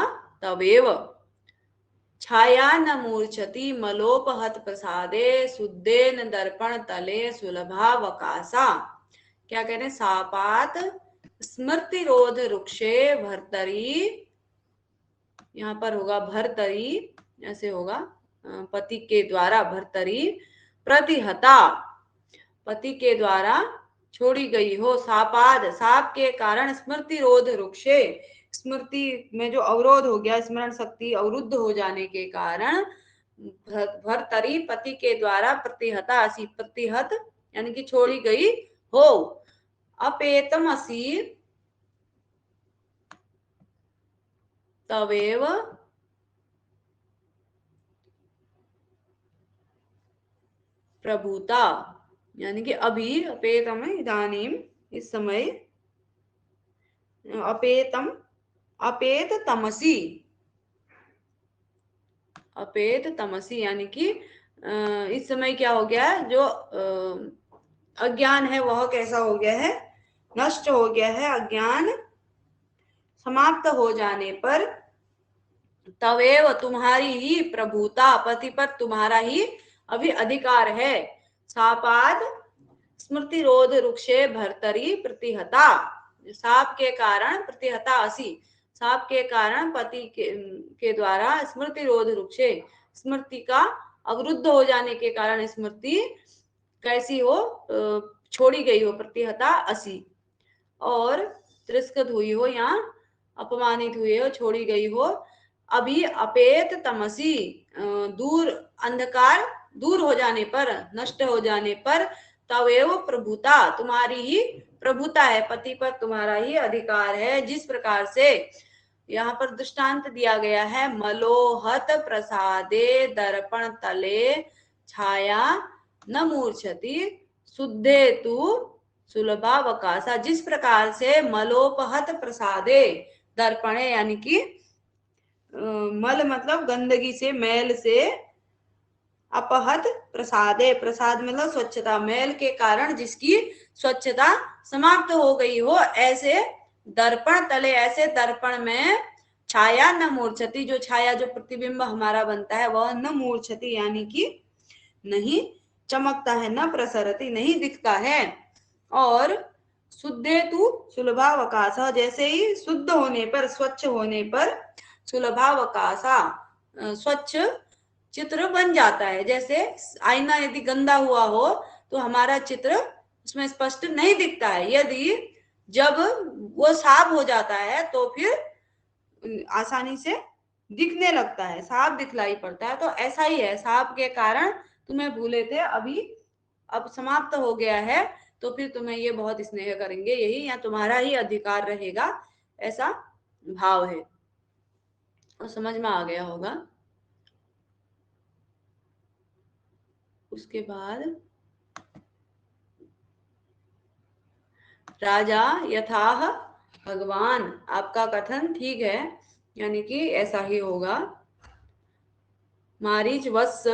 तवेव, छाया न मूर्छति मलोपहत प्रसादे शुद्धेन दर्पण तले सुलभा वकासा। क्या कह रहे हैं, सापात स्मृतिरोध रुक्षे भर्तरी, यहाँ पर होगा भर्तरी, ऐसे होगा, पति के द्वारा भर्तरी, प्रतिहता, पति के द्वारा छोड़ी गई हो, सापाद, साप के कारण, स्मृति रोध रुक्षे, स्मृति में जो अवरोध हो गया, स्मरण शक्ति अवरुद्ध हो जाने के कारण, भर्तरी, पति के द्वारा, प्रतिहता असी, प्रतिहत यानी कि छोड़ी गई हो, अपेतम असी तवेव प्रभुता, यानी कि अभी, अपेतम इदानीम, इस समय, अपेतम अपेत तमसी, अपेत तमसी, यानी कि इस समय क्या हो गया है, जो अज्ञान है वह कैसा हो गया है, नष्ट हो गया है। अज्ञान समाप्त हो जाने पर, तवेव, तुम्हारी ही, प्रभुता, पति पर तुम्हारा ही अभी अधिकार है। सापाद स्मृति रोध रुक्षे भर्तरी प्रतिहता, साप के कारण, प्रतिहता असी, साप के कारण पति के द्वारा, स्मृति रोध रुक्षे, स्मृति का अवरुद्ध हो जाने के कारण स्मृति कैसी हो, छोड़ी गई हो, प्रतिहता असी, और तिरस्कृत हुई हो या अपमानित हुई हो, छोड़ी गई हो। अभी अपेत तमसी, दूर, अंधकार दूर हो जाने पर, नष्ट हो जाने पर, तवेव प्रभुता, तुम्हारी ही प्रभुता है, पति पर तुम्हारा ही अधिकार है। जिस प्रकार से यहाँ पर दृष्टांत दिया गया है, मलोहत प्रसादे दर्पण तले छाया न मूर्छति शुद्धे तु सुलभावकाशा। जिस प्रकार से मलोपहत प्रसादे दर्पणे, यानी कि मल मतलब गंदगी से, मैल से, अपहत प्रसादे, प्रसाद मतलब स्वच्छता, मैल के कारण जिसकी स्वच्छता समाप्त हो गई हो, ऐसे दर्पण तले, ऐसे दर्पण में छाया न मूर्छति, जो छाया, जो प्रतिबिंब हमारा बनता है वह न मूर्छति यानी कि नहीं चमकता है, न प्रसरति नहीं दिखता है। और शुद्धे तु सुलभावकाशा, जैसे ही शुद्ध होने पर, स्वच्छ होने पर, सुलभावकाशा स्वच्छ चित्र बन जाता है। जैसे आईना यदि गंदा हुआ हो तो हमारा चित्र उसमें स्पष्ट नहीं दिखता है, यदि जब वो साफ हो जाता है तो फिर आसानी से दिखने लगता है, साफ दिखलाई पड़ता है। तो ऐसा ही है, साफ के कारण तुम्हें भूले थे, अभी अब समाप्त हो गया है, तो फिर तुम्हें ये बहुत स्नेह करेंगे, यही या तुम्हारा ही अधिकार रहेगा, ऐसा भाव है। और समझ में आ गया होगा। उसके बाद राजा यथाह भगवान, आपका कथन ठीक है, यानी कि ऐसा ही होगा। मारीच वत्स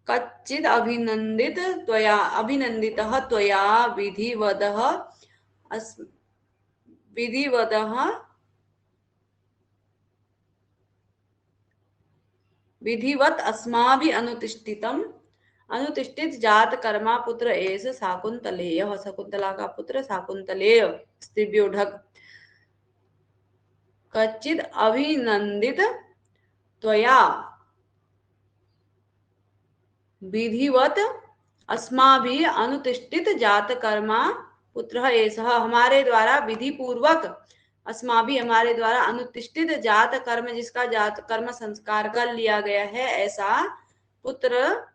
कच्चिद अभिनंदित त्वया, अभिनंदितः त्वया विधिवदः विधिवदः विधिवत अस्माभि अनुतिष्ठितम, अनुतिष्ठित जात कर्मा पुत्र एस शाकुंतलेय, शकुंतला का पुत्र शाकुंतलेय, स्त्रीभ्यो ढक। कच्चिद अभिनंदित त्वया विधिवत अस्माभि अनुतिष्ठित जात कर्मा पुत्र एसः, हमारे द्वारा विधि पूर्वक, अस्माभि हमारे द्वारा, अनुतिष्ठित जात कर्म जिसका जात कर्म संस्कार कर लिया गया है, ऐसा पुत्र,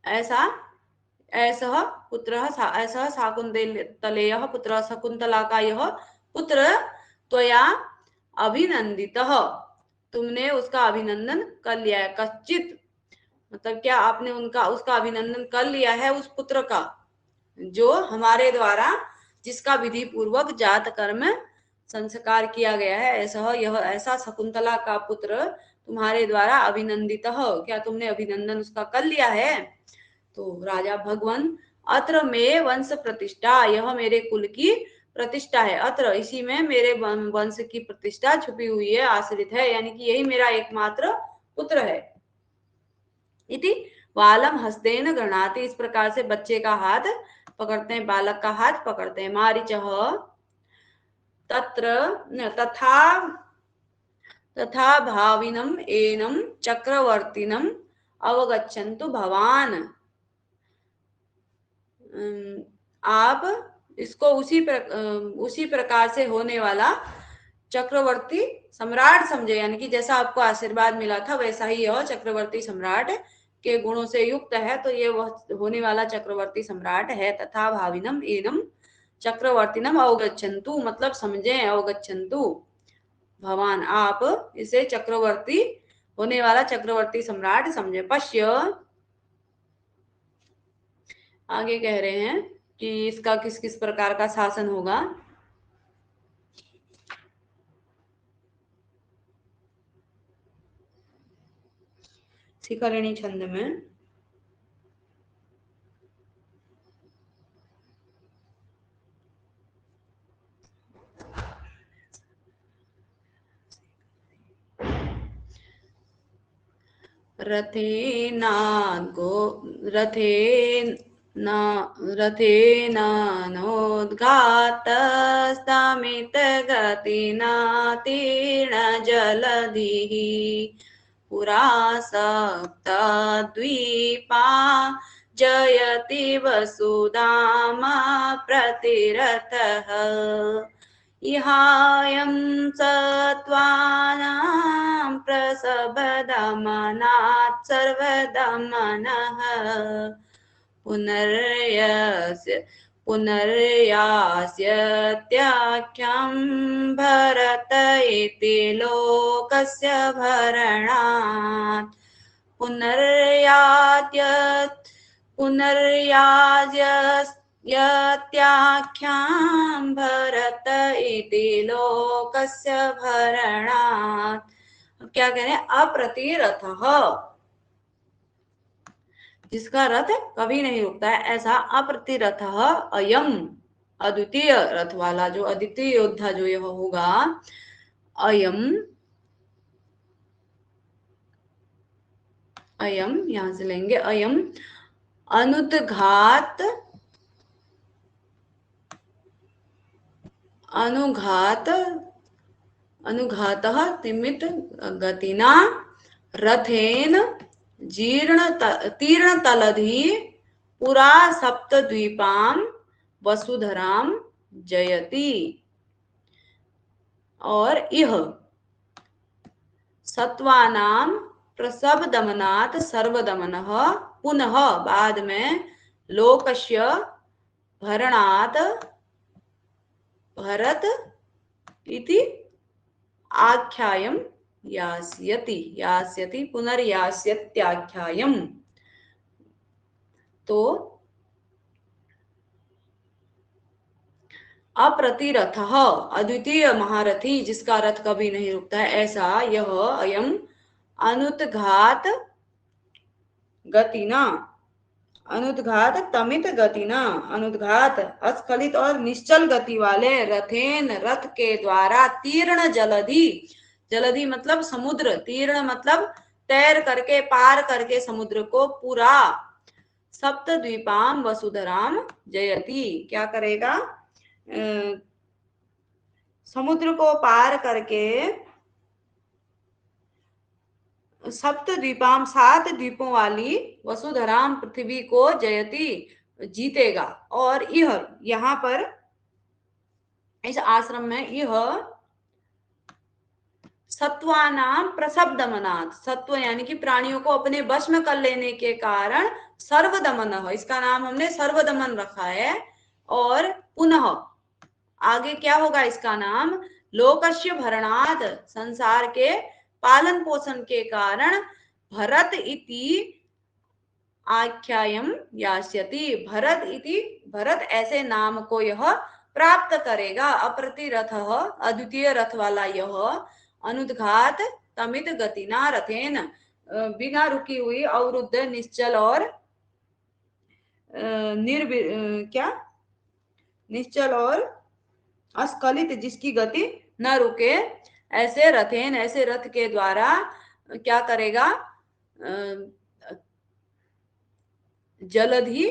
ऐसा ऐसा पुत्र, ऐसा शाकुंतलेयः पुत्र, शकुंतला का यह पुत्र, त्वया अभिनंदितः, तुमने उसका अभिनंदन कर लिया है। कच्चित मतलब क्या, आपने उनका, उसका अभिनंदन कर लिया है, उस पुत्र का जो हमारे द्वारा, जिसका विधि पूर्वक जात कर्म संस्कार किया गया है, ऐसा यह, ऐसा शकुंतला का पुत्र तुम्हारे द्वारा अभिनंदित हो, क्या तुमने अभिनंदन उसका कर लिया है? तो राजा भगवान, अत्र में वंश प्रतिष्ठा, यह मेरे कुल की प्रतिष्ठा है। अत्र इसी में मेरे वंश की प्रतिष्ठा छुपी हुई है, आश्रित है, यानी कि यही मेरा एकमात्र पुत्र है। इति बालम हस्तेन गृह्णाति, इस प्रकार से बच्चे का हाथ पकड़ते हैं, बालक का हाथ पकड़ते हैं। मारीचः तत्र तथा तथा भाविनम एनम चक्रवर्तिनम अवगच्छन्तु भवान, आप इसको उसी प्रकार से होने वाला चक्रवर्ती सम्राट समझे, यानी कि जैसा आपको आशीर्वाद मिला था वैसा ही यह चक्रवर्ती सम्राट के गुणों से युक्त है, तो ये वह होने वाला चक्रवर्ती सम्राट है। तथा भाविनम एनम चक्रवर्तीनम अवगच्छन्तु, मतलब समझे, अवगच्छन्तु भवान, आप इसे चक्रवर्ती होने वाला चक्रवर्ती सम्राट समझे। पश्य, आगे कह रहे हैं कि इसका किस किस प्रकार का शासन होगा। शिखरिणी छंद में रथेनाद्गो रथेनानोद्घातस्तमितगतिना तीर्णजलधिः पुरा सप्तद्वीपा जयति वसुधामा प्रतिरथः। इहायं सत्त्वानां प्रसभदमनात् सर्वदमनः पुनर्यास्यत्याख्यं भरत इति लोकस्य भरणात् पुनर्यास्यत्याख्यां भरत इति लोकस्य भरणात्। क्या कह रहे हैं? अप्रतिरथः, जिसका रथ कभी नहीं रुकता है, ऐसा अप्रतिरथः अयम, अद्वितीय रथ वाला जो अद्वितीय योद्धा जो यह होगा, अयम, अयम यहां से लेंगे, अयम अनुघात अनुघातः तिमित गतिना रथेन तीर्णतलधि पुरा सप्तद्वीपां वसुधरां जयति। और इह सत्वानां प्रसवदमनात् सर्वदमनः पुनः बाद में लोकस्य भरणात् भरत इति आख्यायं यास्यति पुनर्यास्यत्याख्यायम्। तो अप्रतिरथः अद्वितीय महारथी, जिसका रथ कभी नहीं रुकता है, ऐसा यह अयम अनुद्घात गतिना, अनुद्घात तमित गतिना, अनुद्घात अस्खलित और निश्चल गति वाले रथेन रथ के द्वारा तीर्ण जलधि, जलधि मतलब समुद्र, तीर्ण मतलब तैर करके पार करके समुद्र को, पूरा सप्तद्वीपां वसुधराम जयति, क्या करेगा? समुद्र को पार करके सप्तद्वीपां 7 द्वीपों वाली वसुधराम पृथ्वी को जयति जीतेगा। और यह यहाँ पर इस आश्रम में यह सत्वानाम प्रसवदमनात्, सत्व यानी कि प्राणियों को अपने वश में कर लेने के कारण सर्वदमन, इसका नाम हमने सर्वदमन रखा है। और पुनः आगे क्या होगा इसका नाम? लोकस्य भरणात्, संसार के पालन पोषण के कारण भरत इति आख्यायम यास्यति, भरत इति, भरत ऐसे नाम को यह प्राप्त करेगा। अप्रतिरथः अद्वितीय रथ वाला यह अनुद्घात तमित गतिना रथेन, बिना रुकी हुई अवरुद्ध निश्चल और निश्चल और अस्खलित, जिसकी गति न रुके, ऐसे रथेन, ऐसे रथ के द्वारा क्या करेगा? जलधि,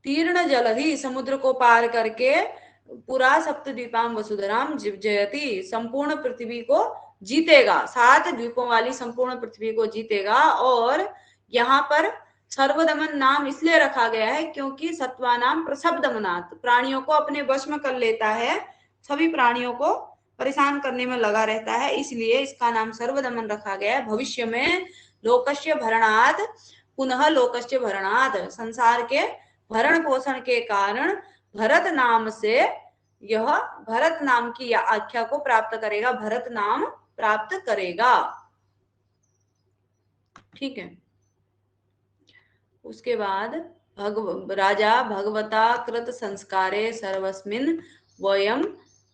तीर्ण जलधि, समुद्र को पार करके पूरा सप्तद्वीपां वसुधराम जयति, संपूर्ण पृथ्वी को जीतेगा, 7 द्वीपों वाली संपूर्ण पृथ्वी को जीतेगा। और यहाँ पर सर्वदमन नाम इसलिए रखा गया है क्योंकि सत्वानाम प्रसवदमनात्, प्राणियों को अपने वश में कर लेता है, सभी प्राणियों को परेशान करने में लगा रहता है, इसलिए इसका नाम सर्वदमन रखा गया है। भविष्य में लोकस्य भरणात्, पुनः लोकस्य भरणात्, संसार के भरण पोषण के कारण भरत नाम से यह भरत नाम की आख्या को प्राप्त करेगा, भरत नाम प्राप्त करेगा। ठीक है। उसके बाद राजा भगवता कृत संस्कारे सर्वस्मिन् वयम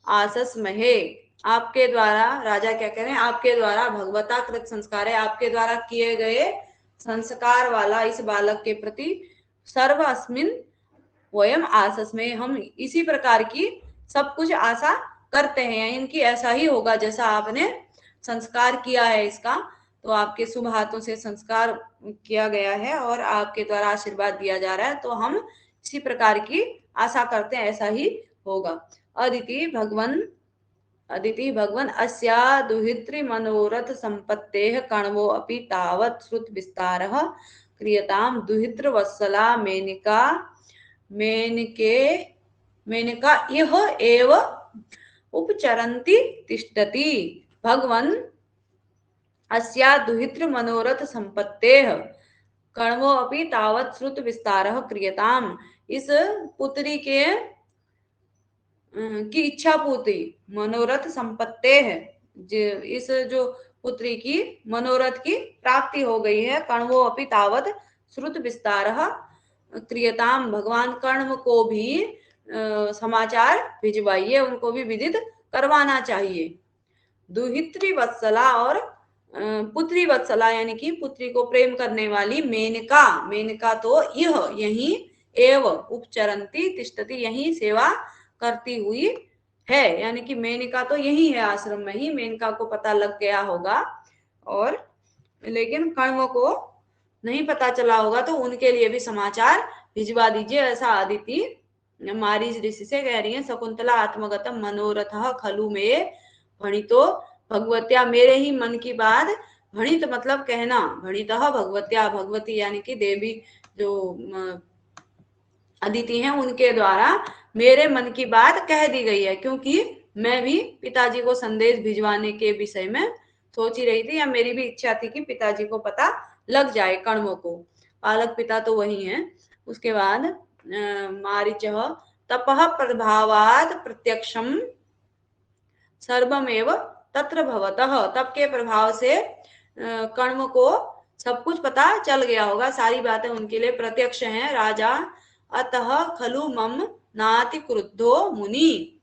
आसस्महे, आपके द्वारा, राजा क्या कह रहे हैं? आपके द्वारा भगवता कृत संस्कार है, आपके द्वारा किए गए संस्कार वाला इस बालक के प्रति सर्वस्मिन् वयम आसस्महे, हम इसी प्रकार की सब कुछ आशा करते हैं, इनकी ऐसा ही होगा जैसा आपने संस्कार किया है इसका, तो आपके शुभ हाथों से संस्कार किया गया है और आपके द्वारा आशीर्वाद दिया जा रहा है, तो हम इसी प्रकार की आशा करते हैं, ऐसा ही होगा। अदिति भगवन अस्या दुहित्री मनोरथ संपत्तेः कण्वो अपि तावत् श्रुत विस्तारः क्रियताम दुहित्र वत्सला मेनके मेनका इह एव उपचरन्ति तिष्ठति भगवन् अस्या दुहितृ मनोरथ संपत्तेः कर्मो अपि तावत् श्रुत विस्तारः क्रियताम। इस पुत्री के की इच्छा पूर्ति मनोरथ संपत्ते है, इस जो पुत्री की मनोरथ की प्राप्ति हो गई है। कर्णवो अपि तावत् श्रुत विस्तारः क्रियताम, भगवान कर्ण को भी समाचार भिजवाइए, उनको भी विदित करवाना चाहिए। दुहित्री वत्सला और पुत्री वत्सला यानी कि पुत्री को प्रेम करने वाली मेनका, मेनका तो यह यही एव उपचरंती तिष्ठति, यही सेवा करती हुई है, यानी कि मेनका तो यही है आश्रम में ही। मेनका को पता लग गया होगा, और लेकिन कण्व को नहीं पता चला होगा, तो उनके लिए भी समाचार भिजवा दीजिए, ऐसा अदिति मारीच ऋषि से कह रही है। शकुंतला आत्मगतम मनोरथ खलु में भणितो भगवत्या, मेरे ही मन की बात, भणित मतलब कहना, भणितः भगवत्या, भगवती यानी कि देवी जो अदिति हैं उनके द्वारा मेरे मन की बात कह दी गई है, क्योंकि मैं भी पिताजी को संदेश भिजवाने के विषय में सोच ही रही थी, या मेरी भी इच्छा थी कि पिताजी को पता लग जाए, कण्व को, पालक पिता तो वही है। उसके बाद मारीचः तपः प्रभावात् प्रत्यक्षम सर्वमेव तत्र भवतः, तप के प्रभाव से कण्व को सब कुछ पता चल गया होगा, सारी बातें उनके लिए प्रत्यक्ष हैं। राजा अतः खलु मम नाति क्रुद्धो मुनि,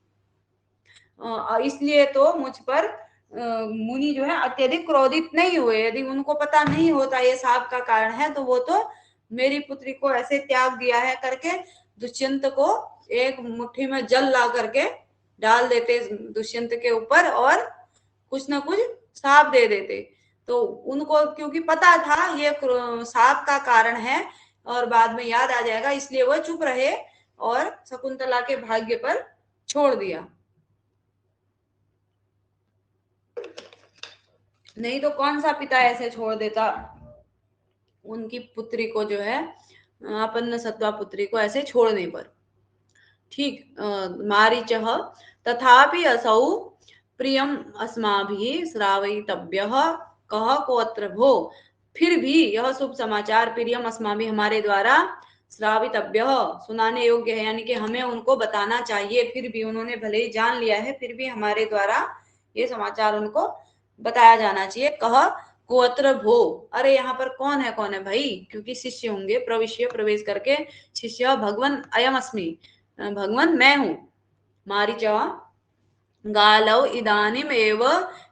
इसलिए तो मुझ पर मुनि जो है अत्यधिक क्रोधित नहीं हुए। यदि उनको पता नहीं होता ये साप का कारण है, तो वो तो मेरी पुत्री को ऐसे त्याग दिया है करके दुष्यंत को एक मुट्ठी में जल ला करके डाल देते दुष्यंत के ऊपर, और कुछ ना कुछ साप दे देते। तो उनको क्योंकि पता था ये साप का कारण है और बाद में याद आ जाएगा, इसलिए वो चुप रहे और शकुंतला के भाग्य पर छोड़ दिया। नहीं तो कौन सा पिता ऐसे छोड़ देता उनकी पुत्री को, जो है अपन्न सत्वा पुत्री को ऐसे छोड़ने पर। ठीक, मारीचः तथापि असौ प्रियम अस्माभिः श्रावयितव्यः कः कोऽत्र भो, फिर भी यह शुभ समाचार प्रियम अस्माभिः हमारे द्वारा श्रावितव्य सुनाने योग्य है, यानी कि हमें उनको बताना चाहिए। फिर भी उन्होंने भले ही जान लिया है, फिर भी हमारे द्वारा ये समाचार उनको बताया जाना चाहिए। कह कोत्र भो, अरे यहाँ पर कौन है भाई, क्योंकि शिष्य होंगे, प्रविश्य प्रवेश करके शिष्य भगवान अयम अस्मि, भगवान मैं हूं। मारीच गालौ इदानीम एव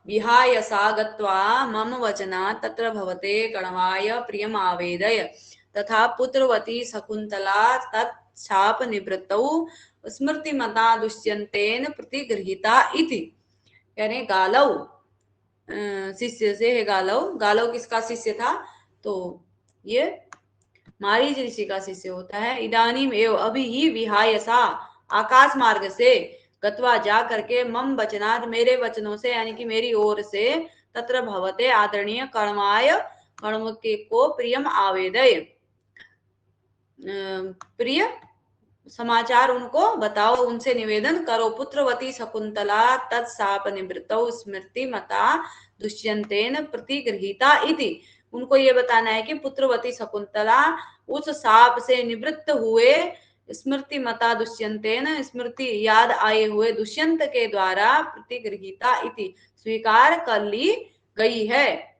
विहाय सा गत्वा मम वचना तत्र भवते कण्वाय प्रियम आवेदय, तथा पुत्रवती शकुंतला तत्शाप निवृत्तौ स्मृतिमता दुष्यंतेन प्रतिगृहीता इति। यानी गालव शिष्य से है गालव, गालव किसका शिष्य था, तो ये मारीच ऋषि का शिष्य होता है। इदानीम एव अभी ही विहाय सा आकाश मार्ग से गत्वा जा करके मम वचनाद मेरे वचनों से, यानी कि मेरी ओर से तत्र भवते आदरणीय कण्वाय कण्व के को प्रियम आवेदय, प्रिय समाचार उनको बताओ, उनसे निवेदन करो। पुत्रवती शकुंतला तत्साप निवृत्तौ स्मृति मता दुष्यंतेन प्रतिगृहीता इति, उनको ये बताना है कि पुत्रवती शकुंतला उस साप से निवृत्त हुए स्मृति मता दुष्यंतेन, स्मृति याद आए हुए दुष्यंत के द्वारा प्रतिगृहीता इति, स्वीकार कर ली गई है।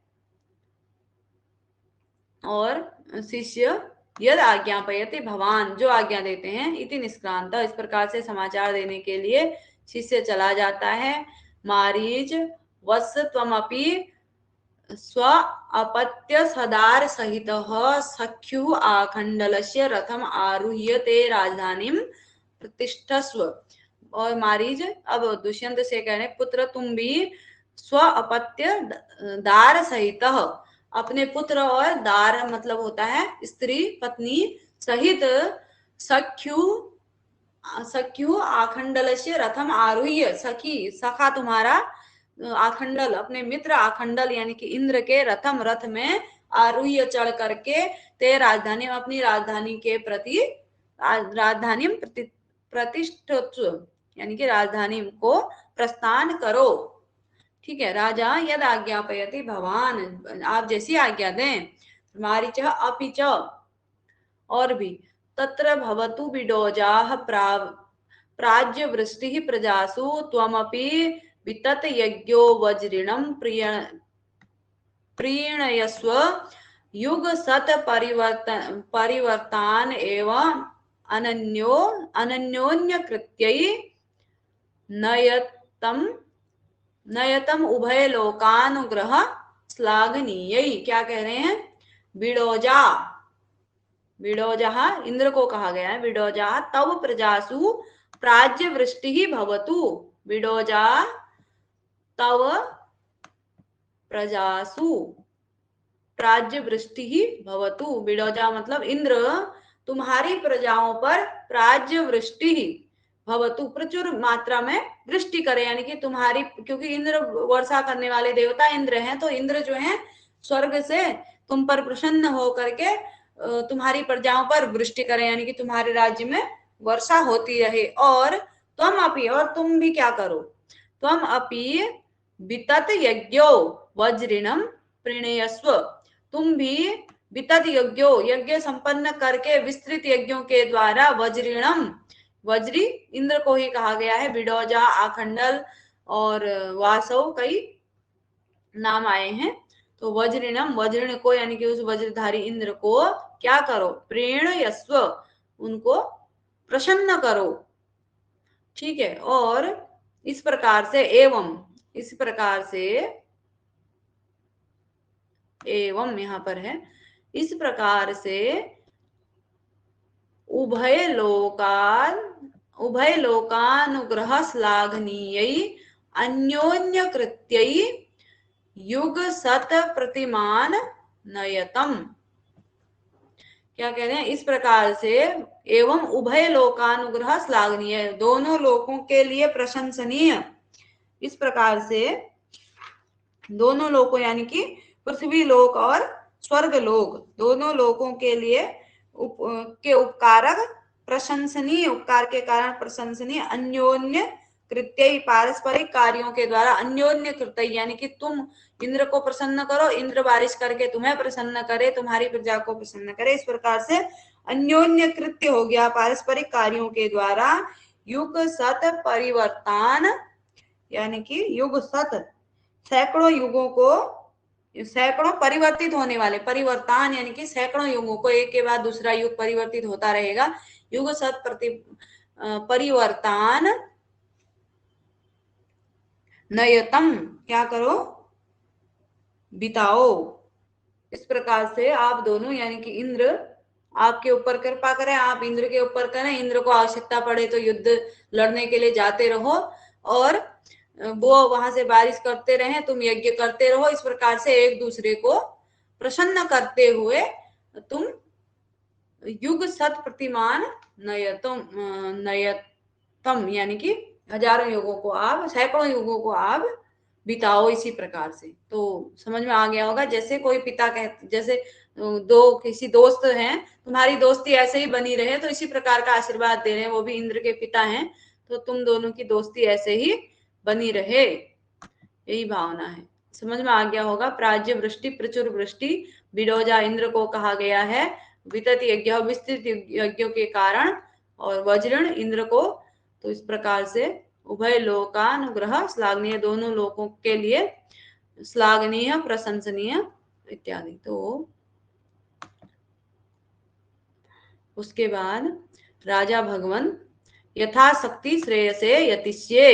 और शिष्य यद आज्ञापयते भवान, जो आज्ञा देते हैं, इति निष्क्रांत, इस प्रकार से समाचार देने के लिए शिष्य चला जाता है। मारीच वत्स त्वमपि स्व अपत्य सदार सहित सख्यु आखंडलस्य रथम आरुह्य ते राजधानीम प्रतिष्ठस्व। और मारीच अब दुष्यंत से कह रहे पुत्र तुम भी स्व अपत्य दार सहित, अपने पुत्र और दार मतलब होता है स्त्री पत्नी सहित, सख्यु आखंडल से रथम आरुह्य, सखी सखा तुम्हारा आखंडल अपने मित्र आखंडल यानी कि इंद्र के रथम रथ में आरुह्य चढ़ करके ते राजधानी अपनी राजधानी के प्रति राजधानी प्रति प्रतिष्ठित यानी कि राजधानी को प्रस्थान करो। ठीक है, राजा यद आज्ञापयति भवान, आप जैसी आज्ञा दें। मारीच अपि च, और भी, तत्र भवतु बिडोजाः प्राज्यवृष्टिः प्रजासु त्वमपि वितत यज्ञो वज्रिणं प्रीणयस्व युग सत परिवर्तान एवं अनन्योन्य कृत्यै नयतम उभय लोकानुग्रह श्लाघनीय। क्या कह रहे हैं? बिडोजा, बिडोजा इंद्र को कहा गया है, बिडोजा तव प्रजासु प्राज्य वृष्टि भवतु। बिडोजा तव प्रजासु प्राज्य वृष्टि भवतु। बिडोजा मतलब इंद्र, तुम्हारी प्रजाओं पर प्राज्य वृष्टि भवतु, प्रचुर मात्रा में वृष्टि करे, यानी कि तुम्हारी, क्योंकि इंद्र वर्षा करने वाले देवता इंद्र हैं, तो इंद्र जो है स्वर्ग से तुम पर प्रसन्न होकर के तुम्हारी प्रजाओं पर वृष्टि करें, यानी कि तुम्हारे राज्य में वर्षा होती रहे। और तुम अपी, और तुम भी क्या करो, तुम अपी वितत यज्ञो वज्रिणम प्रणयस्व, तुम भी वितत यज्ञो, यज्ञ संपन्न करके विस्तृत यज्ञों के द्वारा, वज्रिणम, वज्री इंद्र को ही कहा गया है, बिडोजा, आखंडल और वासव कई नाम आए हैं। तो वज्रिणम, वज्रिण को यानी कि उस वज्रधारी इंद्र को क्या करो, प्रेणयस्व, उनको प्रसन्न करो। ठीक है, और इस प्रकार से, एवं, इस प्रकार से, एवं यहां पर है, इस प्रकार से उभय लोकानुग्रह श्लाघनीयै अन्योन्य कृत्यै युग सत प्रतिमान नयतम। क्या कह रहे हैं? इस प्रकार से, एवं उभय लोकानुग्रह श्लाघनीय, दोनों लोकों के लिए प्रशंसनीय, इस प्रकार से दोनों लोकों यानी कि पृथ्वी लोक और स्वर्ग लोक, दोनों लोकों के लिए के उपकारक, प्रशंसनीय, उपकार के कारण प्रशंसनीय, अन्योन्य कृत्य, पारस्परिक कार्यों के द्वारा, अन्योन्य कृत्य यानी कि तुम इंद्र को प्रसन्न करो, इंद्र बारिश करके तुम्हें प्रसन्न करे, तुम्हारी प्रजा को प्रसन्न करे, इस प्रकार से अन्योन्य कृत्य हो गया, पारस्परिक कार्यों के द्वारा युग सत परिवर्तन, यानी कि युग सत, सैकड़ों युगों को, सैकड़ों परिवर्तित होने वाले, परिवर्तन यानी कि सैकड़ों युगों को, एक के बाद दूसरा युग परिवर्तित होता रहेगा, युग सत परिवर्तन नयतम, क्या करो, बिताओ। इस प्रकार से आप दोनों यानी कि इंद्र आपके ऊपर कृपा करें, आप इंद्र के ऊपर करें, इंद्र को आवश्यकता पड़े तो युद्ध लड़ने के लिए जाते रहो, और वो वहां से बारिश करते रहे, तुम यज्ञ करते रहो, इस प्रकार से एक दूसरे को प्रसन्न करते हुए तुम युग सत प्रतिमान नयतम यानी कि हजारों युगों को आप, सैकड़ों युगों को आप बिताओ, इसी प्रकार से। तो समझ में आ गया होगा, जैसे कोई पिता कहते, जैसे दो किसी दोस्त हैं, तुम्हारी दोस्ती ऐसे ही बनी रहे, तो इसी प्रकार का आशीर्वाद दे रहे हैं, वो भी इंद्र के पिता हैं, तो तुम दोनों की दोस्ती ऐसे ही बनी रहे, यही भावना है। समझ में आ गया होगा। प्राज्य वृष्टि, प्रचुर वृष्टि, बिडोजा इंद्र को कहा गया है, वितत यज्ञ, विस्तृत यज्ञों के कारण, और वज्रण इंद्र को, तो इस प्रकार से उभय लोकानुग्रह श्लाघनीय, दोनों लोकों के लिए श्लाघनीय, प्रशंसनीय इत्यादि। तो उसके बाद राजा भगवान यथाशक्ति श्रेयसे यतिष्ये,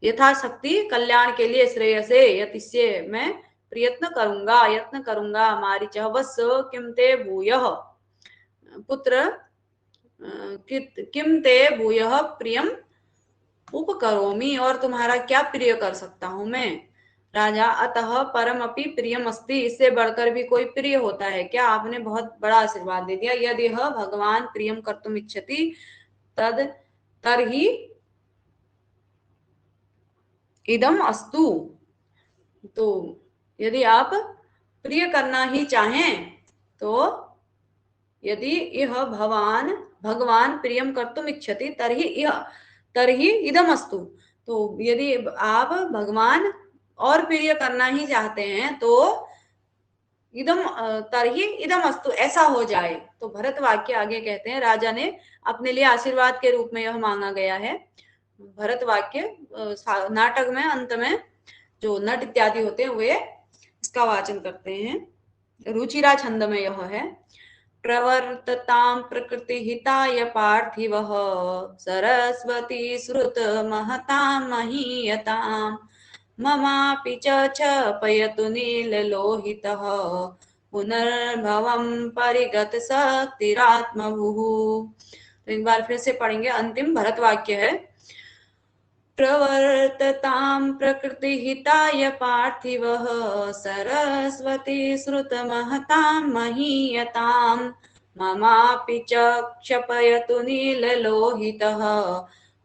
यथाशक्ति कल्याण के लिए, श्रेयसे यतिष्ये, मैं प्रयत्न करूंगा, यत्न करूंगा। मारीचः वत्स किम ते भूयः, पुत्र किम ते भूयः प्रियम उपकरोमि, और तुम्हारा क्या प्रिय कर सकता हूं मैं। राजा अतः परम अपि प्रियम अस्ति, इससे बढ़कर भी कोई प्रिय होता है क्या? आपने बहुत बड़ा आशीर्वाद दे दिया। यदि भगवान प्रियम कर्तुम इच्छति तद तरहि इदम अस्तु, तो यदि आप प्रिय करना ही चाहें तो यदि यह भगवान प्रियम कर्तुम इच्छति तर्हि इदमस्तु। तो यदि आप भगवान और प्रिय करना ही चाहते हैं तो तरही इदम अस्तु, ऐसा हो जाए। तो भरत वाक्य आगे कहते हैं, राजा ने अपने लिए आशीर्वाद के रूप में यह मांगा गया है। भरत वाक्य नाटक में अंत में जो नट इत्यादि होते हैं वे इसका वाचन करते हैं। रुचिरा छंद में यह है, प्रवर्ततां प्रकृति हिताय पार्थिवः सरस्वती श्रुत महतां महीयताम् ममापि च क्षपयतु नीललोहितः पुनर्भवं परिगत शक्तिरात्मभुः। तो एक बार फिर से पढ़ेंगे। अंतिम भरत वाक्य है, प्रवर्ततां प्रकृतिहिताय पार्थिवः सरस्वती श्रुतमहतां महीयतां ममापि च क्षपयतु नीललोहितः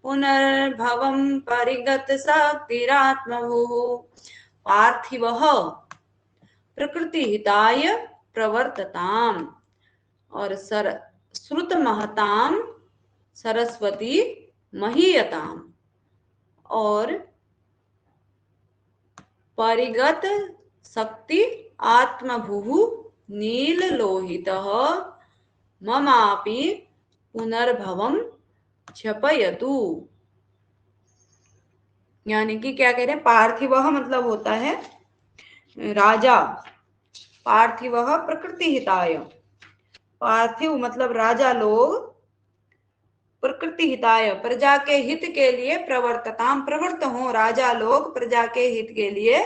पुनर्भवं परिगत शक्तिरात्मभुः। पार्थिवः प्रकृतिहिताय प्रवर्तताम् और श्रुतमहतां सरस्वती महीयताम् और परिगत शक्ति आत्मभुः नीललोहितः ममापि पुनर्भवं क्षपयतु। यानी कि क्या कह रहे हैं, पार्थिवः मतलब होता है राजा, पार्थिवः प्रकृति हिताय, पार्थिव मतलब राजा लोग, प्रकृति हिताय प्रजा के हित के लिए, प्रवर्तताम प्रवृत्त हो, राजा लोग प्रजा के हित के लिए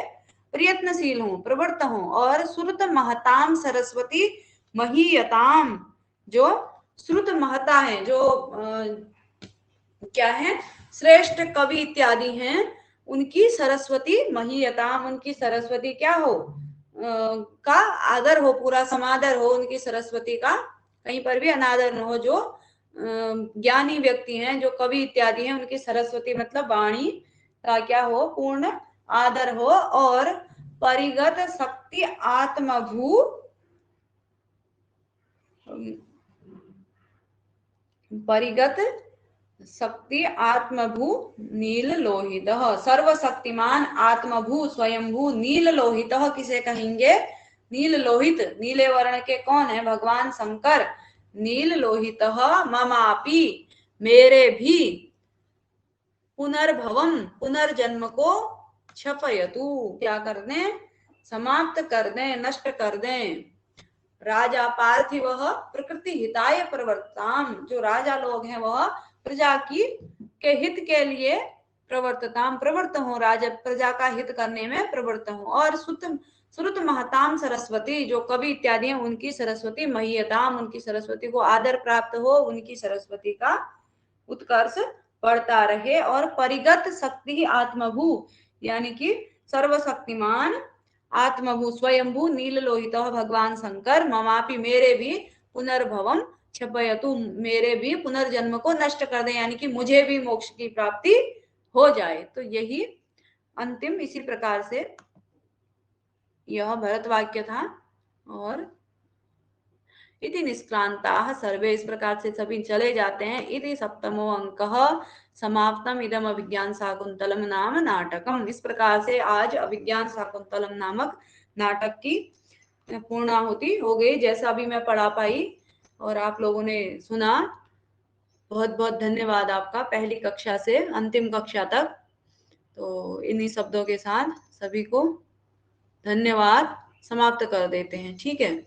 प्रयत्नशील हो, प्रवृत्त हो, और श्रुत महताम सरस्वती महीयताम जो श्रुत महता है, जो क्या है श्रेष्ठ कवि इत्यादि हैं, उनकी सरस्वती महीयताम उनकी सरस्वती क्या हो का आदर हो, पूरा समादर हो उनकी सरस्वती का, कहीं पर भी अनादर न हो। जो ज्ञानी व्यक्ति हैं, जो कवि इत्यादि हैं, उनकी सरस्वती मतलब वाणी का क्या हो, पूर्ण आदर हो। और परिगत शक्ति आत्मभू परिगत शक्ति आत्मभू नील लोहित, सर्वशक्तिमान आत्मभू स्वयंभू नील लोहित किसे कहेंगे, नील लोहित, नीले वर्ण के कौन है, भगवान शंकर। नील लोहित ममापि मेरे भी, पुनर्भवम पुनर्जन्म को, क्षपयतु क्या कर दें, समाप्त कर दें, नष्ट कर दें। राजा पार्थिव प्रकृति हिताय प्रवर्तताम, जो राजा लोग हैं वह प्रजा की के हित के लिए प्रवर्तताम प्रवृत्त हो, राजा प्रजा का हित करने में प्रवृत्त हो। और श्रुत महताम सरस्वती जो कवि इत्यादि हैं, उनकी सरस्वती महीयताम उनकी सरस्वती को आदर प्राप्त हो, उनकी सरस्वती का उत्कर्ष बढ़ता रहे। और परिगत शक्ति आत्मभू यानी कि सर्वशक्तिमान आत्मभू स्वयंभू नील लोहित भगवान शंकर ममापि मेरे भी, पुनर्भवम क्षपयतु मेरे भी पुनर्जन्म को नष्ट कर दे, यानी कि मुझे भी मोक्ष की प्राप्ति हो जाए। तो यही अंतिम, इसी प्रकार से यह भरत वाक्य था। और इति निष्क्रांताः सर्वे, इस प्रकार से सभी चले जाते हैं। इति सप्तमो अंकः समाप्तम इदम अभिज्ञान शाकुंतलम नाम नाटकम। इस प्रकार से आज अभिज्ञान शाकुंतलम नामक नाटक की पूर्णाहुति हो गई, जैसा भी मैं पढ़ा पाई और आप लोगों ने सुना। बहुत बहुत धन्यवाद आपका, पहली कक्षा से अंतिम कक्षा तक। तो इन्हीं शब्दों के साथ सभी को धन्यवाद समाप्त कर देते हैं, ठीक है।